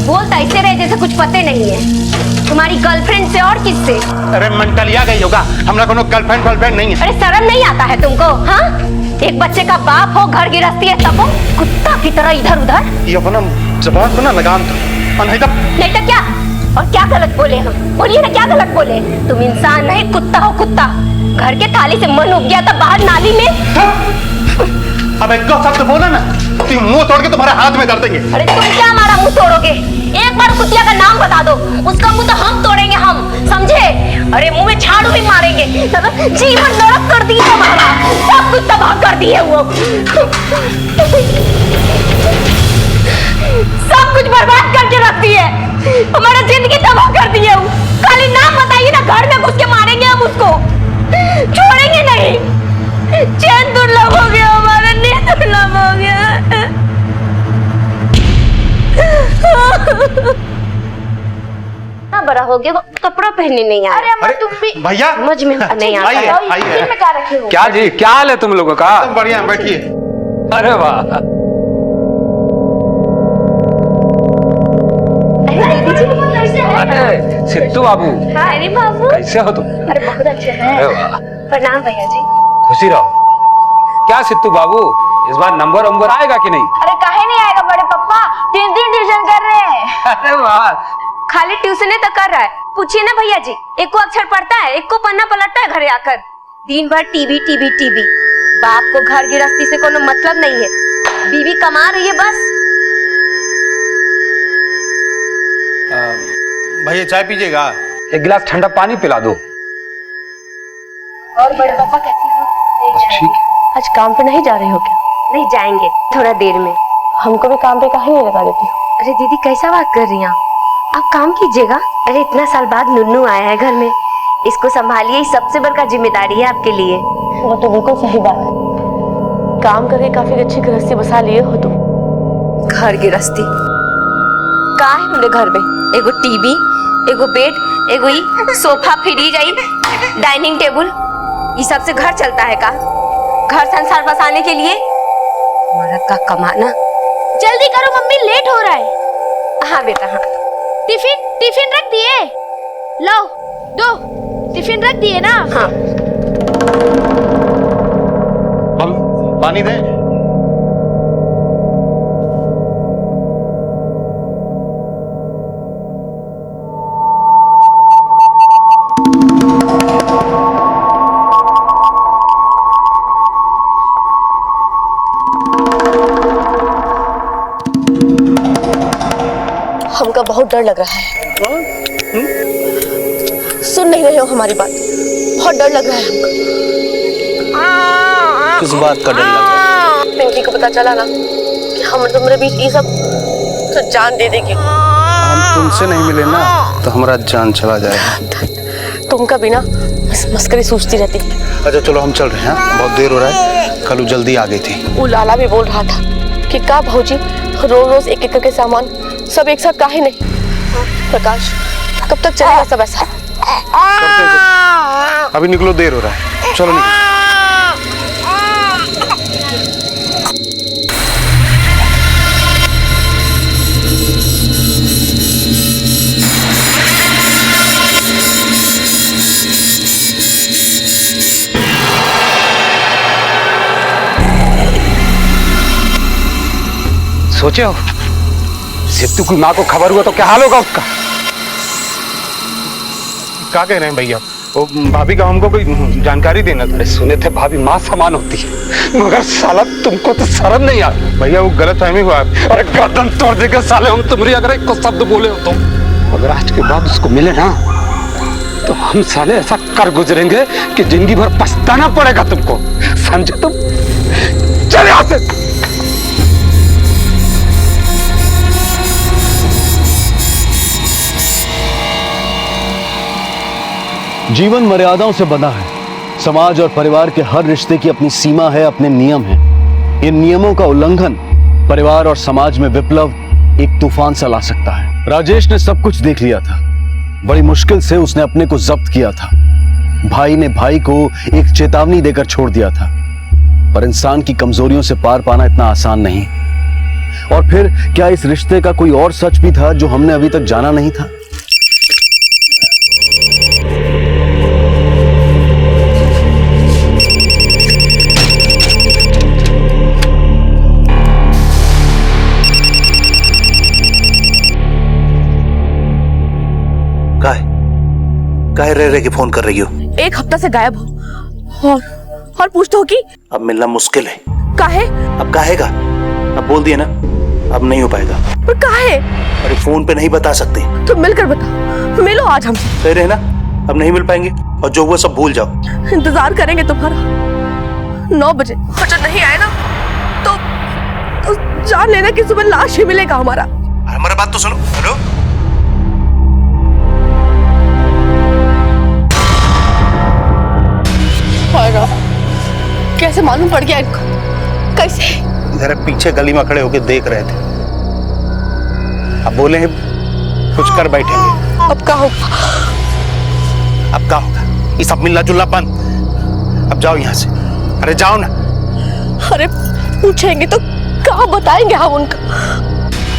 बोलता ऐसे रहे जैसे कुछ पते नहीं है। तुम्हारी गर्लफ्रेंड से और किससे? अरे मंटलिया गई होगा, हमरा कोनो गर्लफ्रेंड नहीं है। अरे शर्म नहीं आता है तुमको? हाँ, एक बच्चे का बाप हो, घर गृहस्थी है, तब कुत्ता की तरह इधर उधर। ये अपना जबान को ना लगाम दो। नहीं तो क्या? और क्या गलत बोले हम? बोलिए ना, क्या गलत बोले? तुम इंसान नहीं, कुत्ता हो, कुत्ता। घर के थाली से मन उग गया था बाहर नाली में। अब एक शब्द बोला ना, तुम मुंह तोड़ के तुम्हारे हाथ में कर देंगे। अरे तुम क्या हमारा मुंह तोड़ोगे? एक बार कुतिया का नाम बता दो, उसका मुंह तो हम तोड़ेंगे, हम, समझे? अरे मुंह में झाड़ू भी मारेंगे। जीवन नरक कर दिए हमारा, सब कुछ तबाह कर दिए वो। सब कुछ बर्बाद करके रख दिए, हमारा जिंदगी तबाह कर दिए। खाली नाम बताइए ना, घर में घुस के मारेंगे हम उसको, छोड़ेंगे नहीं। चैन दुर्लभ हो गया हमारा, नींद दुर्लभ हो गया। बड़ा हो गया, कपड़ा पहनने नहीं आया। अरे तुम भी भैया, समझ में नहीं आता। आइए। में क्या रखे हो? क्या जी, क्या हाल है तुम लोगों का? बढ़िया, बैठिए। अरे वाह, अरे सिद्धू बाबू, अरे बाबू, कैसे हो तुम? अरे बहुत अच्छे हैं। प्रणाम भैया जी। खुशी रहो। क्या सिद्धू बाबू, इस बार नंबर आएगा कि नहीं? अरे काहे नहीं आएगा बड़े पप्पा, 3 ट्यूशन कर रहे हैं। अरे वाह, खाली ट्यूशन तो कर रहा है, पूछिए ना भैया जी। एक को अक्षर पढ़ता है, एक को पन्ना पलटता है घरे आकर। दिन भर टीवी टीवी टीवी। बाप को घर गृहस्थी से कोनो मतलब नहीं है, बीवी कमा रही है बस। भैया चाय पीजिएगा? एक गिलास ठंडा पानी पिला दो। और बड़े पापा कैसे हो? ठीक है। आज काम पे नहीं जा रहे हो क्या? नहीं जाएंगे, थोड़ा देर में। हमको भी काम पे काहे नहीं लगा देती हो? अरे दीदी कैसा बात कर रही हैं आप काम कीजिएगा। अरे इतना साल बाद नुन्नू आया है घर में, इसको संभालिए, सबसे बड़का जिम्मेदारी है आपके लिए। वो तो बिल्कुल सही बात है। काम करके काफी अच्छी गृहस्थी बसा लिए हो तुम। घर गृहस्थी का है मेरे घर में? एगो टीवी, एगो बेड, एगो ही सोफा, फ्रिज, डाइनिंग टेबल, ये सब से घर चलता है का? घर संसार बसाने के लिए मर्द का कमाना। जल्दी करो मम्मी, लेट हो रहा है। हाँ बेटा हाँ। टिफिन रख दिए? लो दो टिफिन रख दिए ना? हाँ। पानी दे। हमका बहुत डर लग रहा है। सुन नहीं रहे हो हमारी बात? बहुत डर लग रहा है हमको। किस बात का डर लग रहा है? पिंकी को पता चला ना कि हम तुम्हारे बीच ये सब, तो जान दे देगी। हम तुमसे नहीं मिले ना तो हमारा जान चला जाएगा। तुमका बिना मस्करी सोचती रहती है। अच्छा चलो हम चल रहे हैं, बहुत देर हो रहा है। कल जल्दी आ गई थी। वो लाला भी बोल रहा था कि का भौजी रोज रोज एक एक करके सामान सब एक साथ काहे नहीं? प्रकाश कब तक चलेगा सब ऐसा? अभी निकलो, देर हो रहा है, चलो निकलो। सोचे हो सिद्धू की माँ को खबर हुआ तो क्या हाल होगा उसका? क्या कह रहे हैं भैया? वो भाभी का हमको कोई जानकारी देना था। सुने थे भाभी माँ समान होती है, मगर साला तुमको तो शर्म नहीं आती। भैया वो गलत फहमी हुआ। अरे गर्दन तोड़ देगा साले हम तुम्हारी, अगर एक को शब्द बोले हो तुम। अगर आज के बाद उसको मिले ना तो हम साले ऐसा कर गुजरेंगे कि जिंदगी भर पछताना पड़ेगा तुमको, समझे तुम? चले यहाँ से। जीवन मर्यादाओं से बंधा है। समाज और परिवार के हर रिश्ते की अपनी सीमा है, अपने नियम हैं। इन नियमों का उल्लंघन परिवार और समाज में विप्लव, एक तूफान सा ला सकता है। राजेश ने सब कुछ देख लिया था। बड़ी मुश्किल से उसने अपने को जब्त किया था। भाई ने भाई को एक चेतावनी देकर छोड़ दिया था, पर इंसान की कमजोरियों से पार पाना इतना आसान नहीं। और फिर क्या इस रिश्ते का कोई और सच भी था जो हमने अभी तक जाना नहीं था? काहे रह रहे के फोन कर रही हो? एक हफ्ता से गायब हो और पूछते हो कि अब मिलना मुश्किल है। काहे? अब काहेगा? अब बोल दिया ना, अब नहीं हो पाएगा। पर काहे? अरे फोन पे नहीं बता सकते। तो मिलकर बताओ, मिलो आज हमसे। कह रहे ना अब नहीं मिल पाएंगे, और जो हुआ सब भूल जाओ। इंतजार करेंगे तुम्हारा 9 बजे, और जो नहीं आए ना तो जान लेना कि सुबह लाश ही मिलेगा हमारा। हमारा बात तो सुनो। हेलो, कैसे मालूम पड़ गया इनको? कैसे? जरा पीछे गली में खड़े होकर देख रहे थे। अब बोले हैं कुछ कर बैठेंगे। अब क्या होगा? अब क्या होगा? ये सब मिलना जुलना बंद। अब जाओ यहाँ से। अरे जाओ ना। अरे पूछेंगे तो क्या बताएंगे हम उनका?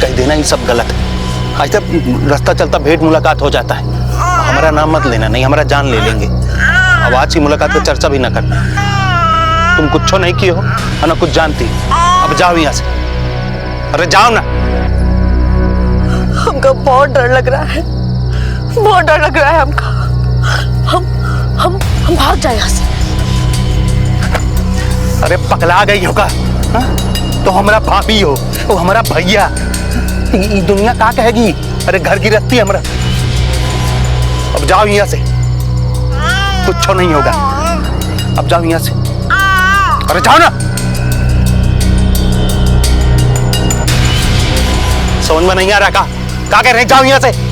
कह देना ये सब गलत है। आज तक रास्ता चलता भेंट मुलाकात हो जाता है। हमारा नाम मत लेना, नहीं हमारा जान ले लेंगे। अब आज की मुलाकात पे चर्चा भी ना करना। तुम कुछ नहीं किए हो और ना कुछ जानती। अब जाओ यहाँ से, अरे जाओ ना। हमको बहुत डर लग रहा है, बहुत डर लग रहा है हमको। हम भाग जाए यहाँ से। अरे पगला गई होगा, तो हमारा भाभी हो, वो हमारा भैया। ये दुनिया क्या कहेगी? अरे घर की रस्ती हमारा। अब जाओ यहाँ से, कुछ नहीं होगा। अब जाओ यहाँ से, अरे जाओ ना। समझ में नहीं आ रहा क्या कह रहे हैं? जाओ यहाँ से।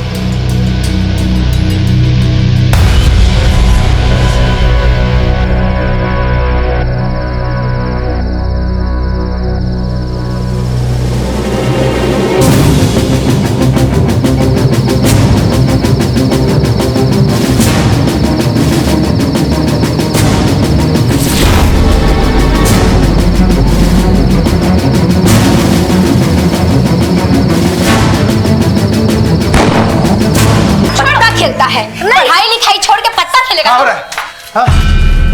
खेलता है, पढ़ाई लिखाई छोड़ के पत्ता खेलेगा।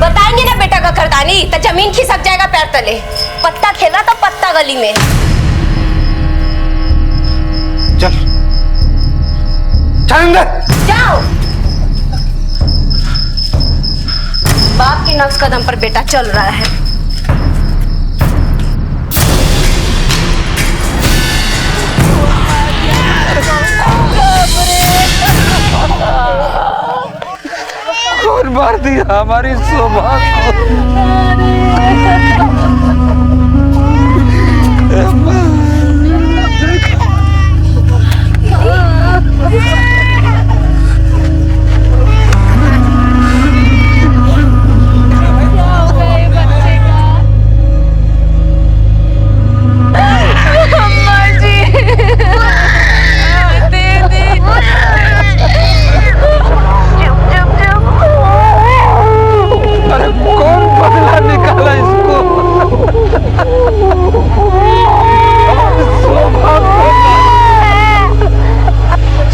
बताएंगे ना बेटा का करदानी तो जमीन खिसक जाएगा पैर तले। पत्ता खेला तो पत्ता गली में। चल चल अंदर जाओ। बाप के नक्श कदम पर बेटा चल रहा है। कौन मार दिया हमारी शोभा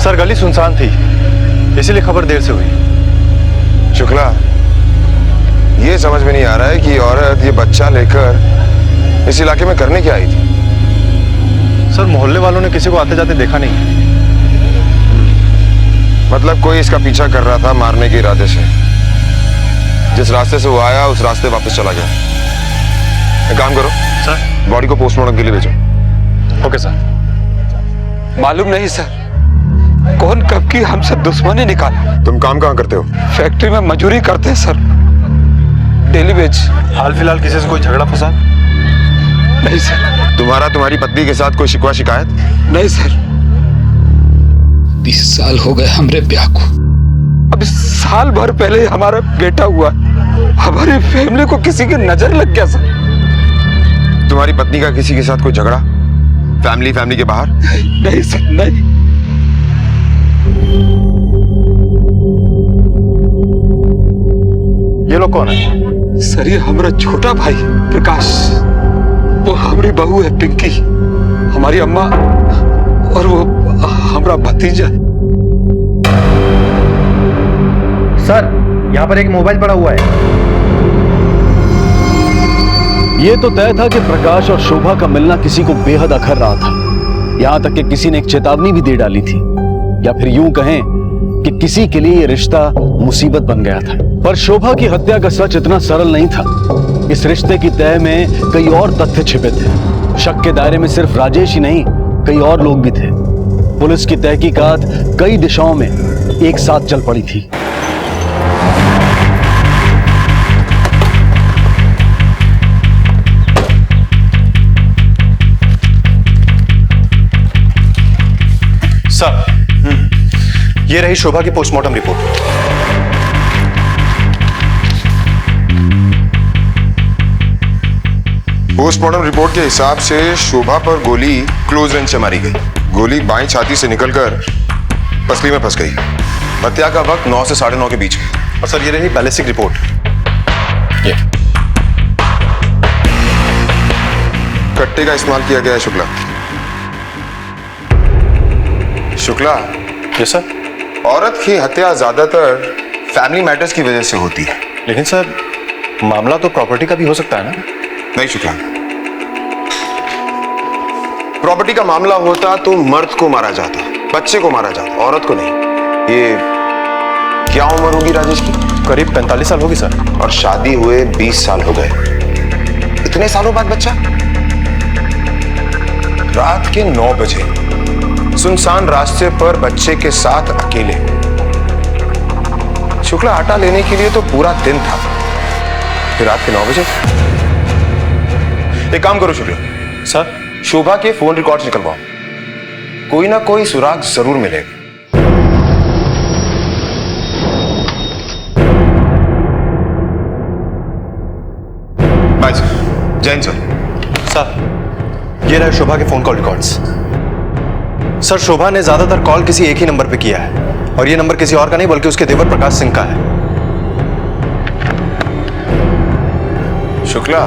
सर गली सुनसान थी, इसीलिए खबर देर से हुई। शुक्ला, ये समझ में नहीं आ रहा है कि औरत ये बच्चा लेकर इस इलाके में करने क्या आई थी। सर मोहल्ले वालों ने किसी को आते जाते देखा नहीं। मतलब कोई इसका पीछा कर रहा था मारने के इरादे से। जिस रास्ते से वो आया उस रास्ते वापस चला गया। एक काम करो सर, बॉडी को पोस्टमार्टम के लिए भेजो। Okay sir. मालूम नहीं सर, कौन कब की हमसे दुश्मनी निकाला। तुम काम कहाँ करते हो? फैक्ट्री में मजदूरी करते हैं सर, डेली वेज। हाल फिलहाल किसी से कोई झगड़ा फसाद? नहीं सर। तुम्हारा तुम्हारी पत्नी के साथ कोई शिकवा शिकायत? नहीं सर। 20 साल हो गए हमरे ब्याह को। अब साल भर पहले हमारा बेटा हुआ, हमारी फैमिली को किसी की नजर लग गया सर। तुम्हारी पत्नी का किसी के साथ कोई झगड़ा फैमिली के बाहर? नहीं सर, नहीं। ये लोग कौन है? सर ये हमारा छोटा भाई प्रकाश, वो हमारी बहू है पिंकी, हमारी अम्मा, और वो हमारा भतीजा। सर यहाँ पर एक मोबाइल पड़ा हुआ है। ये तो तय था कि प्रकाश और शोभा का मिलना किसी को बेहद अखर रहा था। यहां तक कि किसी ने एक चेतावनी भी दे डाली थी, या फिर यूं कहें कि किसी के लिए यह रिश्ता मुसीबत बन गया था। पर शोभा की हत्या का सच इतना सरल नहीं था। इस रिश्ते की तह में कई और तथ्य छिपे थे। शक के दायरे में सिर्फ राजेश ही नहीं, कई और लोग भी थे। पुलिस की तहकीकात कई दिशाओं में एक साथ चल पड़ी थी। सर, ये रही शोभा की पोस्टमार्टम रिपोर्ट। पोस्टमार्टम रिपोर्ट के हिसाब से शोभा पर गोली क्लोज रेंज से मारी गई। गोली बाईं छाती से निकलकर पसली में फंस गई। हत्या का वक्त 9 से 9:30 के बीच में। और सर ये रही बैलिस्टिक रिपोर्ट। ये कट्टे का इस्तेमाल किया गया है शुक्ला। Shukla, yes sir. औरत की हत्या ज्यादातर फैमिली मैटर्स की वजह से होती है। लेकिन सर मामला तो प्रॉपर्टी का भी हो सकता है ना? नहीं शुक्ला, प्रॉपर्टी का मामला होता तो मर्द को मारा जाता, बच्चे को मारा जाता, औरत को नहीं। ये क्या उम्र होगी राजेश की? करीब 45 साल होगी सर। और शादी हुए 20 साल हो गए, इतने सालों बाद बच्चा? रात के 9 बजे सुनसान रास्ते पर बच्चे के साथ अकेले। शुक्ला, आटा लेने के लिए तो पूरा दिन था, फिर रात के 9 बजे। एक काम करो शुक्ला सर, शोभा के फोन रिकॉर्ड्स निकलवाओ, कोई ना कोई सुराग जरूर मिलेगा। Bye sir. Jain sir. Sir ये रहे शोभा के phone call records. Sir Shobha ने ज्यादातर कॉल किसी एक ही नंबर पे किया है, और ये नंबर किसी और का नहीं बल्कि उसके देवर प्रकाश सिंह का है। शुक्ला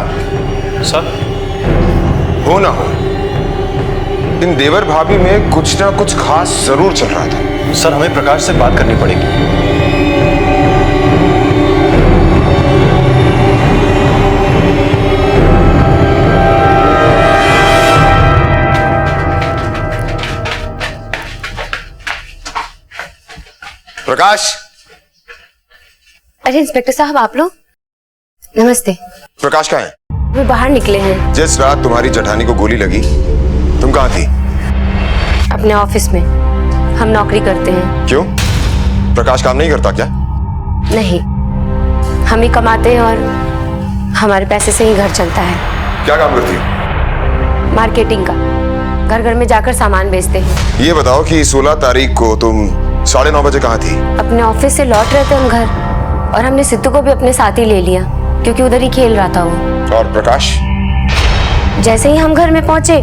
सर, हो ना हो, इन देवर भाभी में कुछ ना कुछ खास जरूर चल रहा था। सर हमें प्रकाश से बात करनी पड़ेगी। प्रकाश। अरे इंस्पेक्टर साहब, आप लोग? नमस्ते। प्रकाश कहाँ है? वे बाहर निकले हैं। जिस रात तुम्हारी जेठानी को गोली लगी तुम कहाँ थी? अपने ऑफिस में, हम नौकरी करते हैं। क्यों, प्रकाश काम नहीं करता क्या? नहीं, हम ही कमाते हैं और हमारे पैसे से ही घर चलता है। क्या काम करती हो? मार्केटिंग का, घर घर में जाकर सामान बेचते हैं। ये बताओ कि 16 तारीख को तुम 9:30 बजे कहाँ थी? अपने ऑफिस से लौट रहे थे हम घर, और हमने सिद्धू को भी अपने साथ ही ले लिया क्योंकि उधर ही खेल रहा था वो। और प्रकाश? जैसे ही हम घर में पहुंचे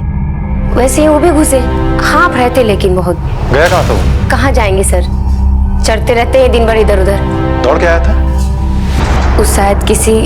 वैसे ही वो भी घुसे। हाँफ रहे थे लेकिन बहुत। गया कहाँ था वो? कहाँ जाएंगे सर, चढ़ते रहते हैं दिन भर इधर उधर। दौड़ के आया था? उस शायद किसी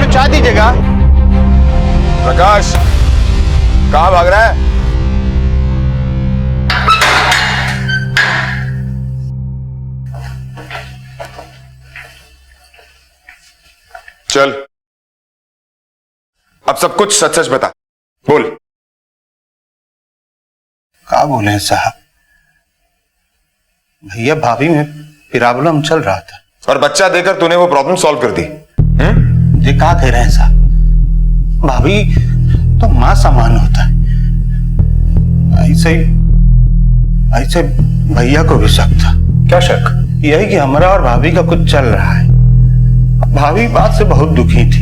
चाह दीजिएगा। प्रकाश कहाँ भाग रहा है? चल, अब सब कुछ सच सच बता, बोल। क्या बोले साहब, भैया भाभी में प्रॉब्लम चल रहा था, और बच्चा देकर तूने वो प्रॉब्लम सॉल्व कर दी। ये क्या कह रहे हैं साहब, भाभी तो मां समान होता है। ऐसे भैया को भी शक था। क्या शक? यही कि हमारा और भाभी का कुछ चल रहा है। भाभी बात से बहुत दुखी थी,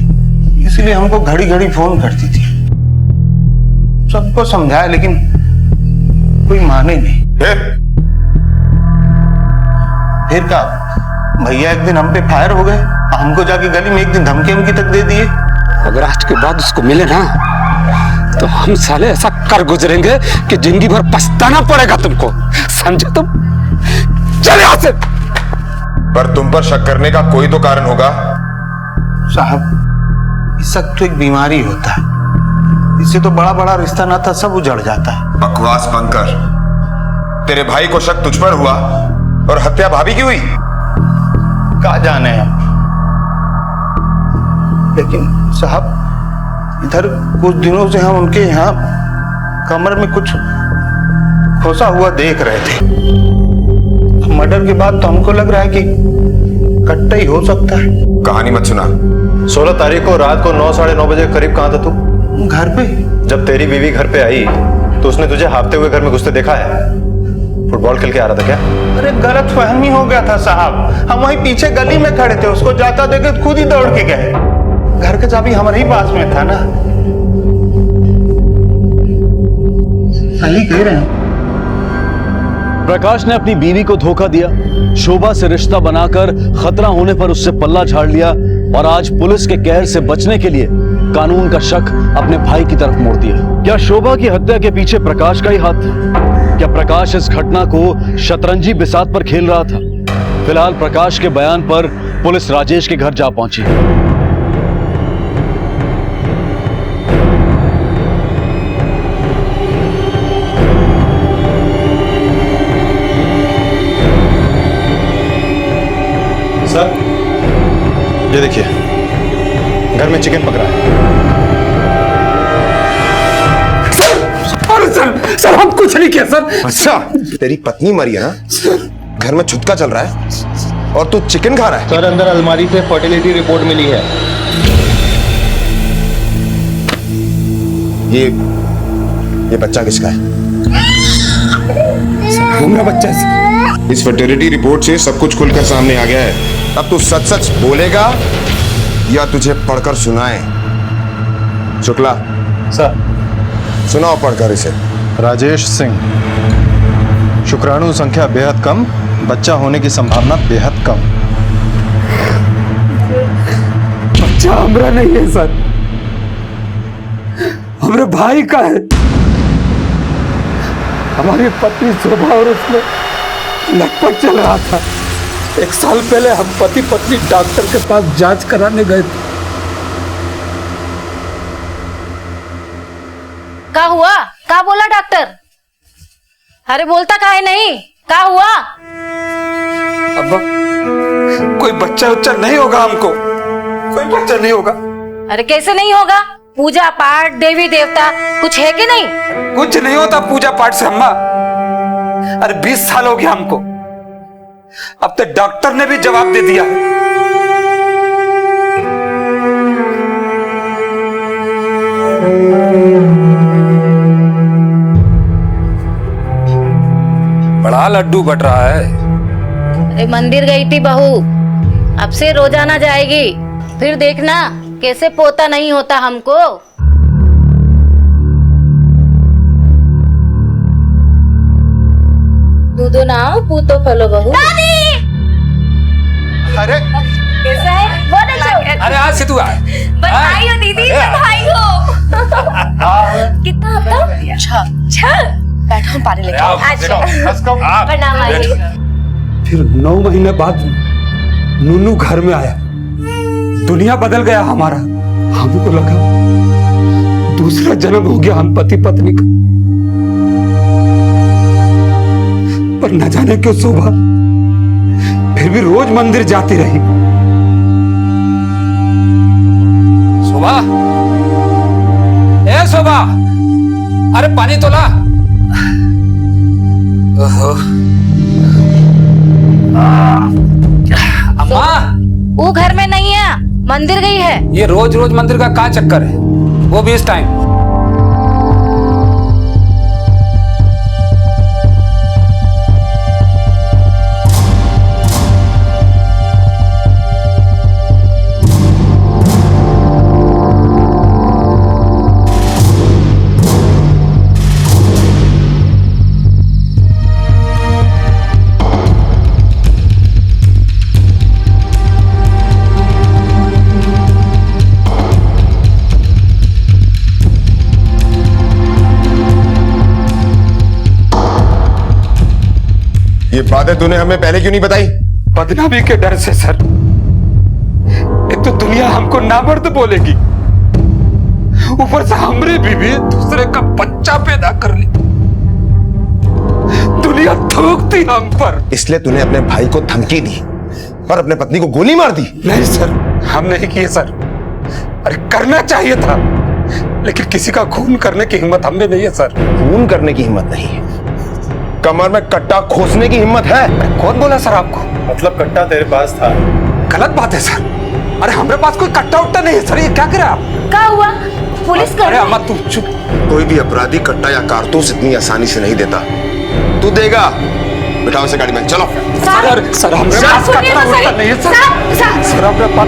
इसलिए हमको घड़ी घड़ी फोन करती थी। सबको समझाया लेकिन कोई माने नहीं। फिर क्या, भैया एक दिन हम पे फायर हो गए, हमको जाके गली में एक दिन धमकी तक दे दिए। अगर आज के बाद उसको मिले ना तो हम साले ऐसा कर गुजरेंगे कि जिंदगी भर पछताना पड़ेगा तुमको, समझे तुम? चले यहाँ से। पर तुम पर शक करने का कोई तो कारण होगा। साहब, शक तो एक बीमारी होता है, इससे तो बड़ा बड़ा रिश्ता नाता सब उजड़ जाता है। बकवास बंद कर। तेरे भाई को शक तुझ पर हुआ और हत्या भाभी की हुई। क्या जाने हम, लेकिन साहब इधर कुछ दिनों से हम उनके यहाँ कमर में कुछ खोसा हुआ देख रहे थे। मर्डर के बाद तो हमको लग रहा है कि कट्टा ही हो सकता है। कहानी मत सुना। 16 तारीख को रात को 9 साढ़े 9 बजे करीब कहाँ था तू? घर पे। जब तेरी बीवी घर पे आई तो उसने तुझे हाँफते हुए घर में घुसते देखा है? फुटबॉल खेल के आ रहा था क्या? अरे गलत फहमी हो गया था साहब, हम वहीं पीछे गली में खड़े थे, उसको जाता देखे खुद ही दौड़ के गए। घर का चाबी हमारे ही पास में था ना। सही कह रहे हैं। प्रकाश ने अपनी बीवी को धोखा दिया, शोभा से रिश्ता बनाकर खतरा होने पर उससे पल्ला झाड़ लिया और आज पुलिस के कहर से बचने के लिए कानून का शक अपने भाई की तरफ मोड़ दिया। क्या शोभा की हत्या के पीछे प्रकाश का ही हाथ था? क्या प्रकाश इस घटना को शतरंजी बिसात पर खेल रहा था? फिलहाल प्रकाश के बयान पर पुलिस राजेश के घर जा पहुंची। सर, ये देखिए, घर में चिकन पक रहा है। सर हम कुछ नहीं किया सर। अच्छा, तेरी पत्नी मरी है ना? घर में छुटका चल रहा है और तू चिकन खा रहा है? सर अंदर अलमारी से फर्टिलिटी रिपोर्ट मिली है। ये बच्चा किसका है? हमारा बच्चा है। इस फर्टिलिटी रिपोर्ट से सब कुछ खुलकर सामने आ गया है। अब तू सच सच बोलेगा या तुझे पढ़कर सुनाए? शुक्ला सर, सुनाओ पढ़कर इसे। राजेश सिंह, शुक्राणु संख्या बेहद कम, बच्चा होने की संभावना बेहद कम। बच्चा हमारा नहीं है सर, हमारे भाई का है। हमारी पत्नी शोभा और उसमें लटपट चल रहा था। 1 साल पहले हम पति पत्नी डॉक्टर के पास जांच कराने गए थे। क्या हुआ? क्या बोला डॉक्टर? अरे बोलता काहे नहीं? क्या हुआ? अब्बा, कोई बच्चा उच्चा नहीं होगा हमको, कोई बच्चा नहीं होगा। अरे कैसे नहीं होगा? पूजा पाठ, देवी देवता कुछ है कि नहीं? कुछ नहीं होता पूजा पाठ से अम्मा। अरे 20 साल हो गया हमको, अब तो डॉक्टर ने भी जवाब दे दिया। बड़ा लड्डू बट रहा है। अरे मंदिर गई थी बहू, अब से रोजाना जाएगी, फिर देखना कैसे पोता नहीं होता हमको। दूधो नाओ पूतो फलो बहू। अरे कैसा है? बहुत अच्छा। अरे आज से तू आ। बधाई हो दीदी, बधाई हो। कितना हफ्ता? 6। बैठो हम पानी लेके। अच्छा प्रणाम आइए। फिर 9 महीने बाद नूनू घर में आया, दुनिया बदल गया हमारा। हमको लगा दूसरा जन्म हो गया हम पति पत्नी का, पर न जाने क्यों शोभा फिर भी रोज मंदिर जाती रही। शोभा, ए शोभा, अरे पानी तो ला। अम्मा, वो घर में नहीं है, मंदिर गई है। ये रोज रोज मंदिर का क्या चक्कर है, वो भी इस टाइम? ये बातें तूने हमें पहले क्यों नहीं बताई? बदनामी के डर से सर। एक तो दुनिया हमको नामर्द बोलेगी, ऊपर से हमरे बीवी दूसरे का बच्चा पैदा कर ली। दुनिया थूकती हम पर। इसलिए तूने अपने भाई को धमकी दी और अपने पत्नी को गोली मार दी? नहीं सर, हम नहीं किए सर। अरे करना चाहिए था, लेकिन किसी का खून करने की हिम्मत हमें नहीं है सर। खून करने की हिम्मत नहीं है, कमर में कट्टा खोसने की हिम्मत है। कौन बोला सर आपको? मतलब कट्टा तेरे पास था? गलत बात है सर, अरे हमारे पास कोई कट्टा उट्टा नहीं है सर। ये क्या करे आप? क्या हुआ? पुलिस कर। अरे अम्मा तू चुप। कोई भी अपराधी कट्टा या कारतूस इतनी आसानी से नहीं देता। तू देगा? बिठाओ इसे गाड़ी में, चलो। सर सर हमारे पास कट्टा उट्टा नहीं है सर। सर हमारे पास।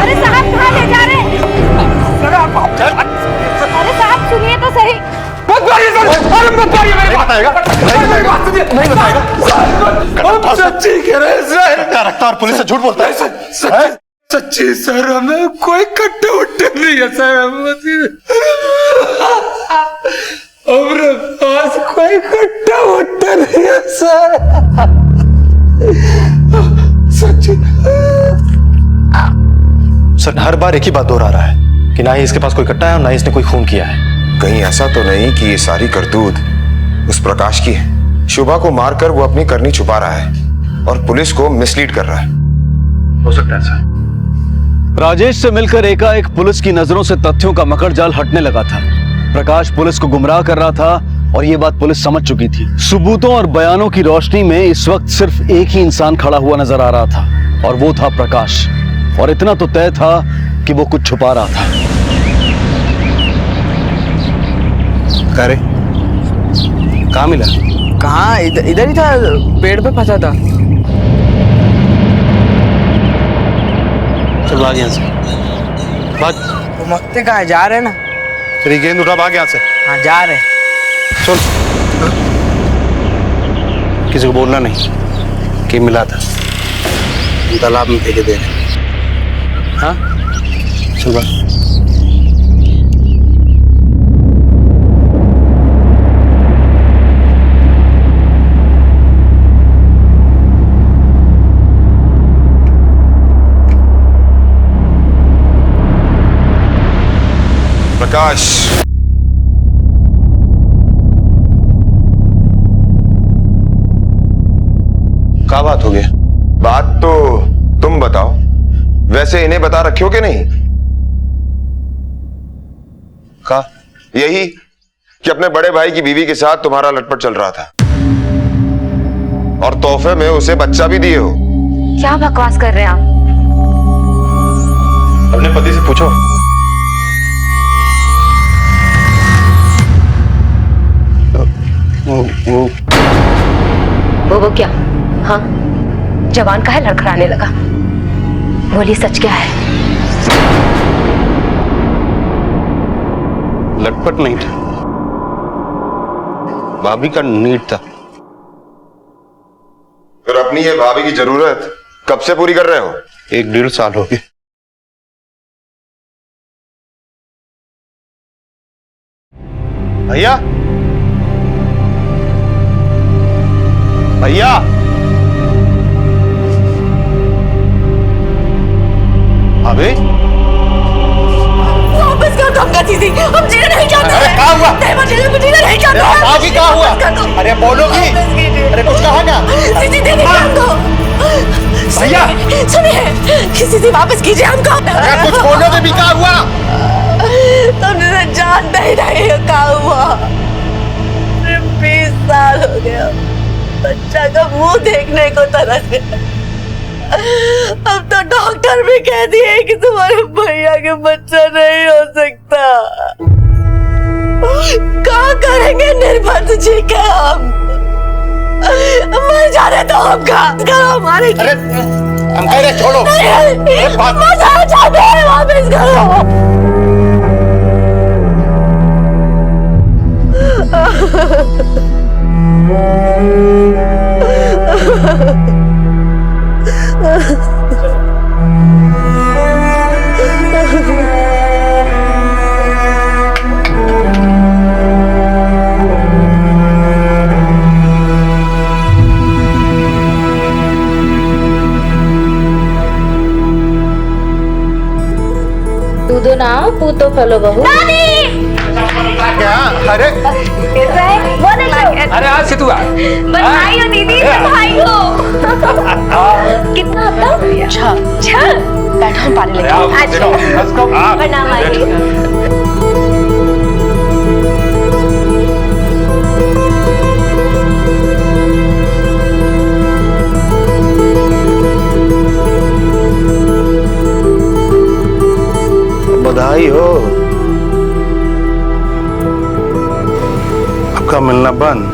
अरे साहब कहाँ ले जा रहे हैं? सर आप अरे साहब सुनिए तो सही। मत मारिए सर, अरे मत मारिए मेरे को। नहीं बताएगा। सच्ची कह रहे हैं सर। क्या रखता और पुलिस से झूठ बोलता है? सच्ची सर, हमें कोई कट्टे उट्टे नहीं है सर। हमारे पास कोई कट्टा उट्टा नहीं है सर। सच्ची सर, हर बार एक ही बात दोहरा रहा है कि ना ही इसके पास कोई कट्टा है और ना ही इसने कोई खून किया है। कहीं ऐसा तो नहीं कि ये सारी करतूत उस प्रकाश की है? शुभा को मारकर वो अपनी करनी छुपा रहा है और पुलिस को मिसलीड कर रहा है। हो सकता है सर। राजेश से मिलकर एकाएक पुलिस की नजरों से तथ्यों का मकड़ जाल हटने लगा था। प्रकाश पुलिस को गुमराह कर रहा था और ये बात पुलिस समझ चुकी थी। सबूतों और बयानों की रोशनी में इस वक्त सिर्फ एक ही इंसान खड़ा हुआ नजर आ रहा था और वो था प्रकाश। और इतना तो तय था कि वो कुछ छुपा रहा था। अरे कहाँ मिला? कहाँ, इधर ही था, पेड़ पे फंसा था। चल भाग यहाँ से, भाग। घुमकते कहाँ, जा रहे ना? तेरी गेंद उठा, भाग यहाँ से। हाँ जा रहे। चल। किसी को बोलना नहीं कि मिला था, तालाब में फेंके दे रहे। हाँ चल भाग। प्रकाश, क्या बात हो गया? बात तो तुम बताओ। वैसे इन्हें बता रखे हो कि नहीं? का? यही कि अपने बड़े भाई की बीवी के साथ तुम्हारा लटपट चल रहा था और तोहफे में उसे बच्चा भी दिए हो। क्या बकवास कर रहे हैं आप? अपने पति से पूछो। वो क्या? हाँ, जवान का है लड़खड़ाने लगा। बोलिए सच क्या है? लटपट नहीं था, भाभी का नीड था। फिर अपनी ये भाभी की जरूरत कब से पूरी कर रहे हो? 1-1.5 साल हो गए। भैया, भैया, अबे वापस कर दो हमका चीज़ी, हम जीना नहीं चाहते। अरे क्या हुआ? जीना नहीं चाहते। अभी क्या हुआ? अरे बोलोगी? अरे कुछ कहा क्या? सीसीटीवी हमको। भैया सुनिए, सीसीटीवी वापस कीजिए हमको। अरे कुछ बोलोगे भी? क्या हुआ? तुमने जानते ही नहीं क्या हुआ। 20 साल हो गया, बच्चा का मुंह देखने को तरस गया। अब तो डॉक्टर भी कह दिए कि तुम्हारे भैया के बच्चा नहीं हो सकता। क्या करेंगे निर्बंध जी के हम? मर जाने दो हमका, करो हमारे। अरे हम कह रहे छोड़ो। मर जाना चाहते हैं, वापस करो। दूधो ना पूतो फलो बहू। क्या? अरे अरे आज से तू आ। बधाई हो दीदी, बधाई हो। कितना आता? 6। बैठो हम पानी लेके प्रणाम आइए। बधाई हो। आपका मिलना बंद।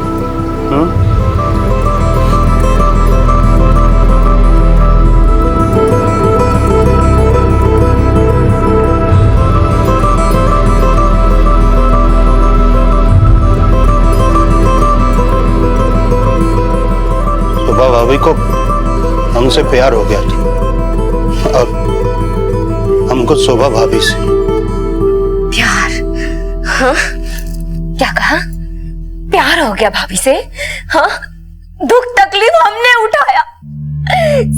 शोभा भाभी को हमसे प्यार हो गया था और हमको शोभा भाभी से। प्यार? हाँ? क्या कहा? प्यार हो गया भाभी से? हाँ? दुख तकलीफ हमने उठाया,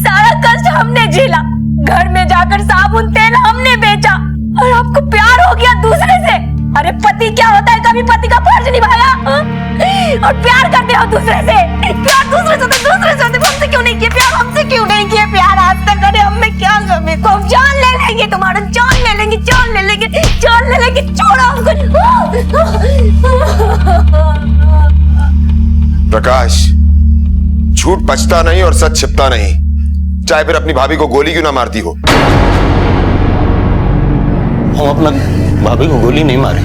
सारा कष्ट हमने झेला, घर में जाकर साबुन तेल हमने बेचा और आपको प्यार हो गया दूसरे से? अरे पति क्या होता है, कभी पति का फर्ज निभाया? हाँ? और प्यार करते हो दूसरे से? प्यार दूसरे से तो दूसरे से, हमसे क्यों नहीं किया प्यार? हमसे क्यों नहीं किया प्यार आज तक? अरे हमने क्या कमी को, हम जान ले लेंगे तुम्हारा, जान ले लेंगे, जान ले लेंगे, जान ले लेंगे, छोड़ो हमको। प्रकाश, झूठ बचता नहीं और सच छिपता नहीं, चाहे फिर अपनी भाभी को गोली क्यों ना मारती हो। हम अपना भाभी को गोली नहीं मारे,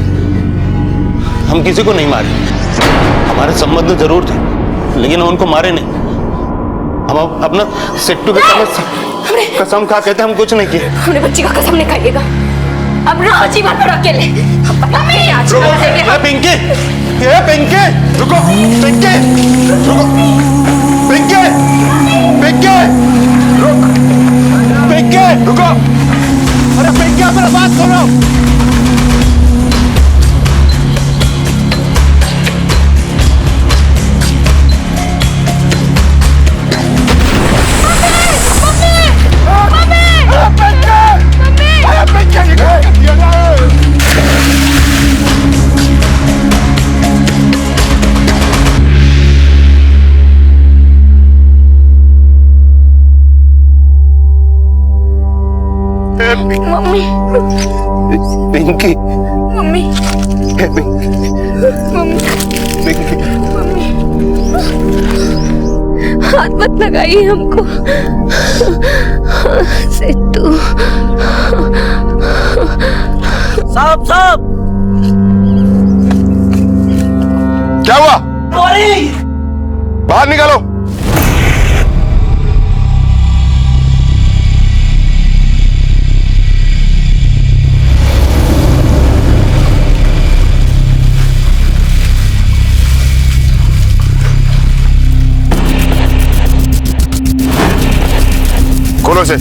हम किसी को नहीं मारे, हमारे संबंध जरूर थे लेकिन हम उनको मारे नहीं। हम अपना सिट्टू के कसम खा कहते हम कुछ नहीं किए। हमने बच्ची का कसम नहीं खाइएगा, अब रहो जीवन भर अकेले। पिंकी, पिंकी रुको, पिंकी रुको, पिंकी, पिंकी रुक, पिंकी रुको, अरे पिंकी मेरा बात सुनो। Mummy, Pinky, mummy, Pinky, mummy, हाथ मत लगाइए हमको। सिट्टू साहब, साहब क्या हुआ? गोली! बाहर निकालो। खोलो से।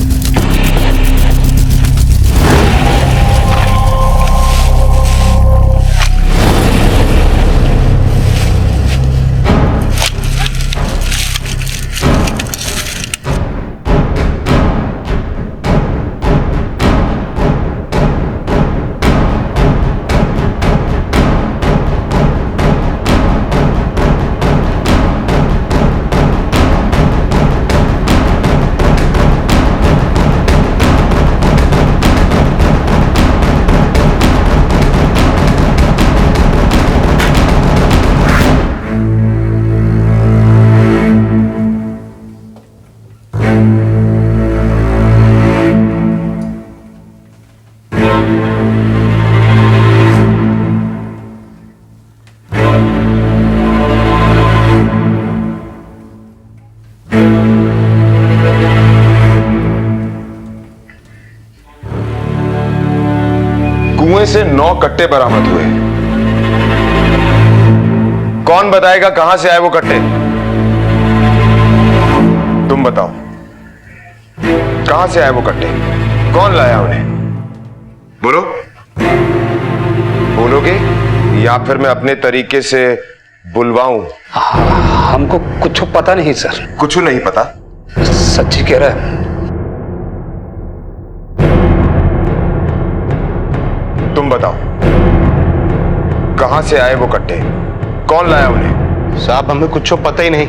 कुएं से 9 कट्टे बरामद हुए। कौन बताएगा कहां से आए वो कट्टे? तुम बताओ, कहां से आए वो कट्टे? कौन लाया उन्हें? बोलो, बोलोगे या फिर मैं अपने तरीके से बुलवाऊं? हमको कुछ पता नहीं सर। कुछ नहीं पता? सच्ची कह रहा है। तुम बताओ, कहां से आए वो कट्टे? कौन लाया उन्हें? साहब हमें कुछ पता ही नहीं,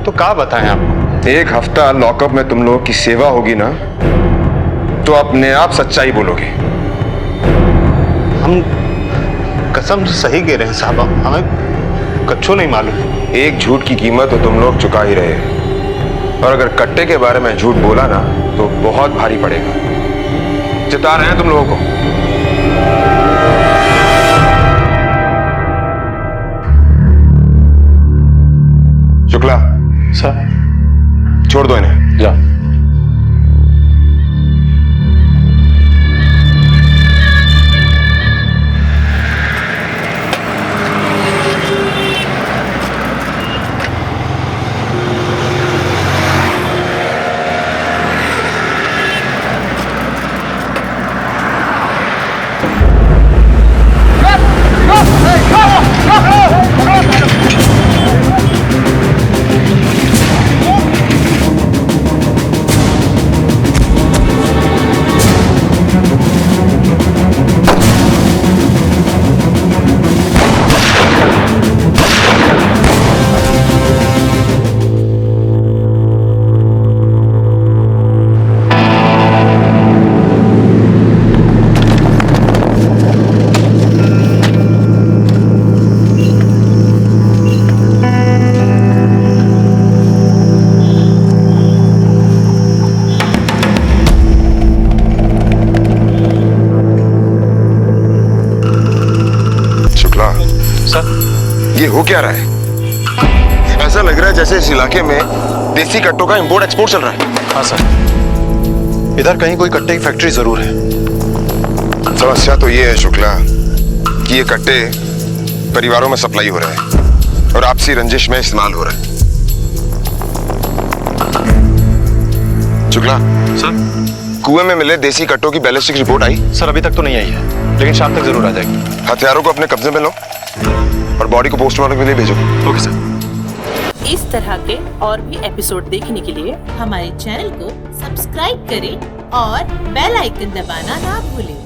तो क्या बताएं आपको? 1 हफ्ता लॉकअप में तुम लोगों की सेवा होगी ना, तो अपने आप सच्चाई बोलोगे। हम कसम से सही कह रहे हैं साहब, हमें कच्छो नहीं मालूम। एक झूठ की कीमत तो तुम लोग चुका ही रहे, और अगर कट्टे के बारे में झूठ बोला ना तो बहुत भारी पड़ेगा। चिता रहे हैं तुम लोगों को। शुक्ला सर, छोड़ दो इन्हें। जा। ये हो क्या रहा है? ऐसा लग रहा है जैसे इस इलाके में देसी कट्टों का इंपोर्ट एक्सपोर्ट चल रहा है। हाँ सर, इधर कहीं कोई कट्टे की फैक्ट्री जरूर है। समस्या तो ये है शुक्ला कि ये कट्टे परिवारों में सप्लाई हो रहे हैं और आपसी रंजिश में इस्तेमाल हो रहे हैं। शुक्ला सर, कुएं में मिले देसी कट्टों की बैलिस्टिक रिपोर्ट आई? सर अभी तक तो नहीं आई है, लेकिन शाम तक जरूर आ जाएगी। हथियारों को अपने कब्जे में लो और बॉडी को पोस्टमार्टम के लिए भेजो। Okay sir. इस तरह के और भी एपिसोड देखने के लिए हमारे चैनल को सब्सक्राइब करें और बेल आइकन दबाना ना भूलें।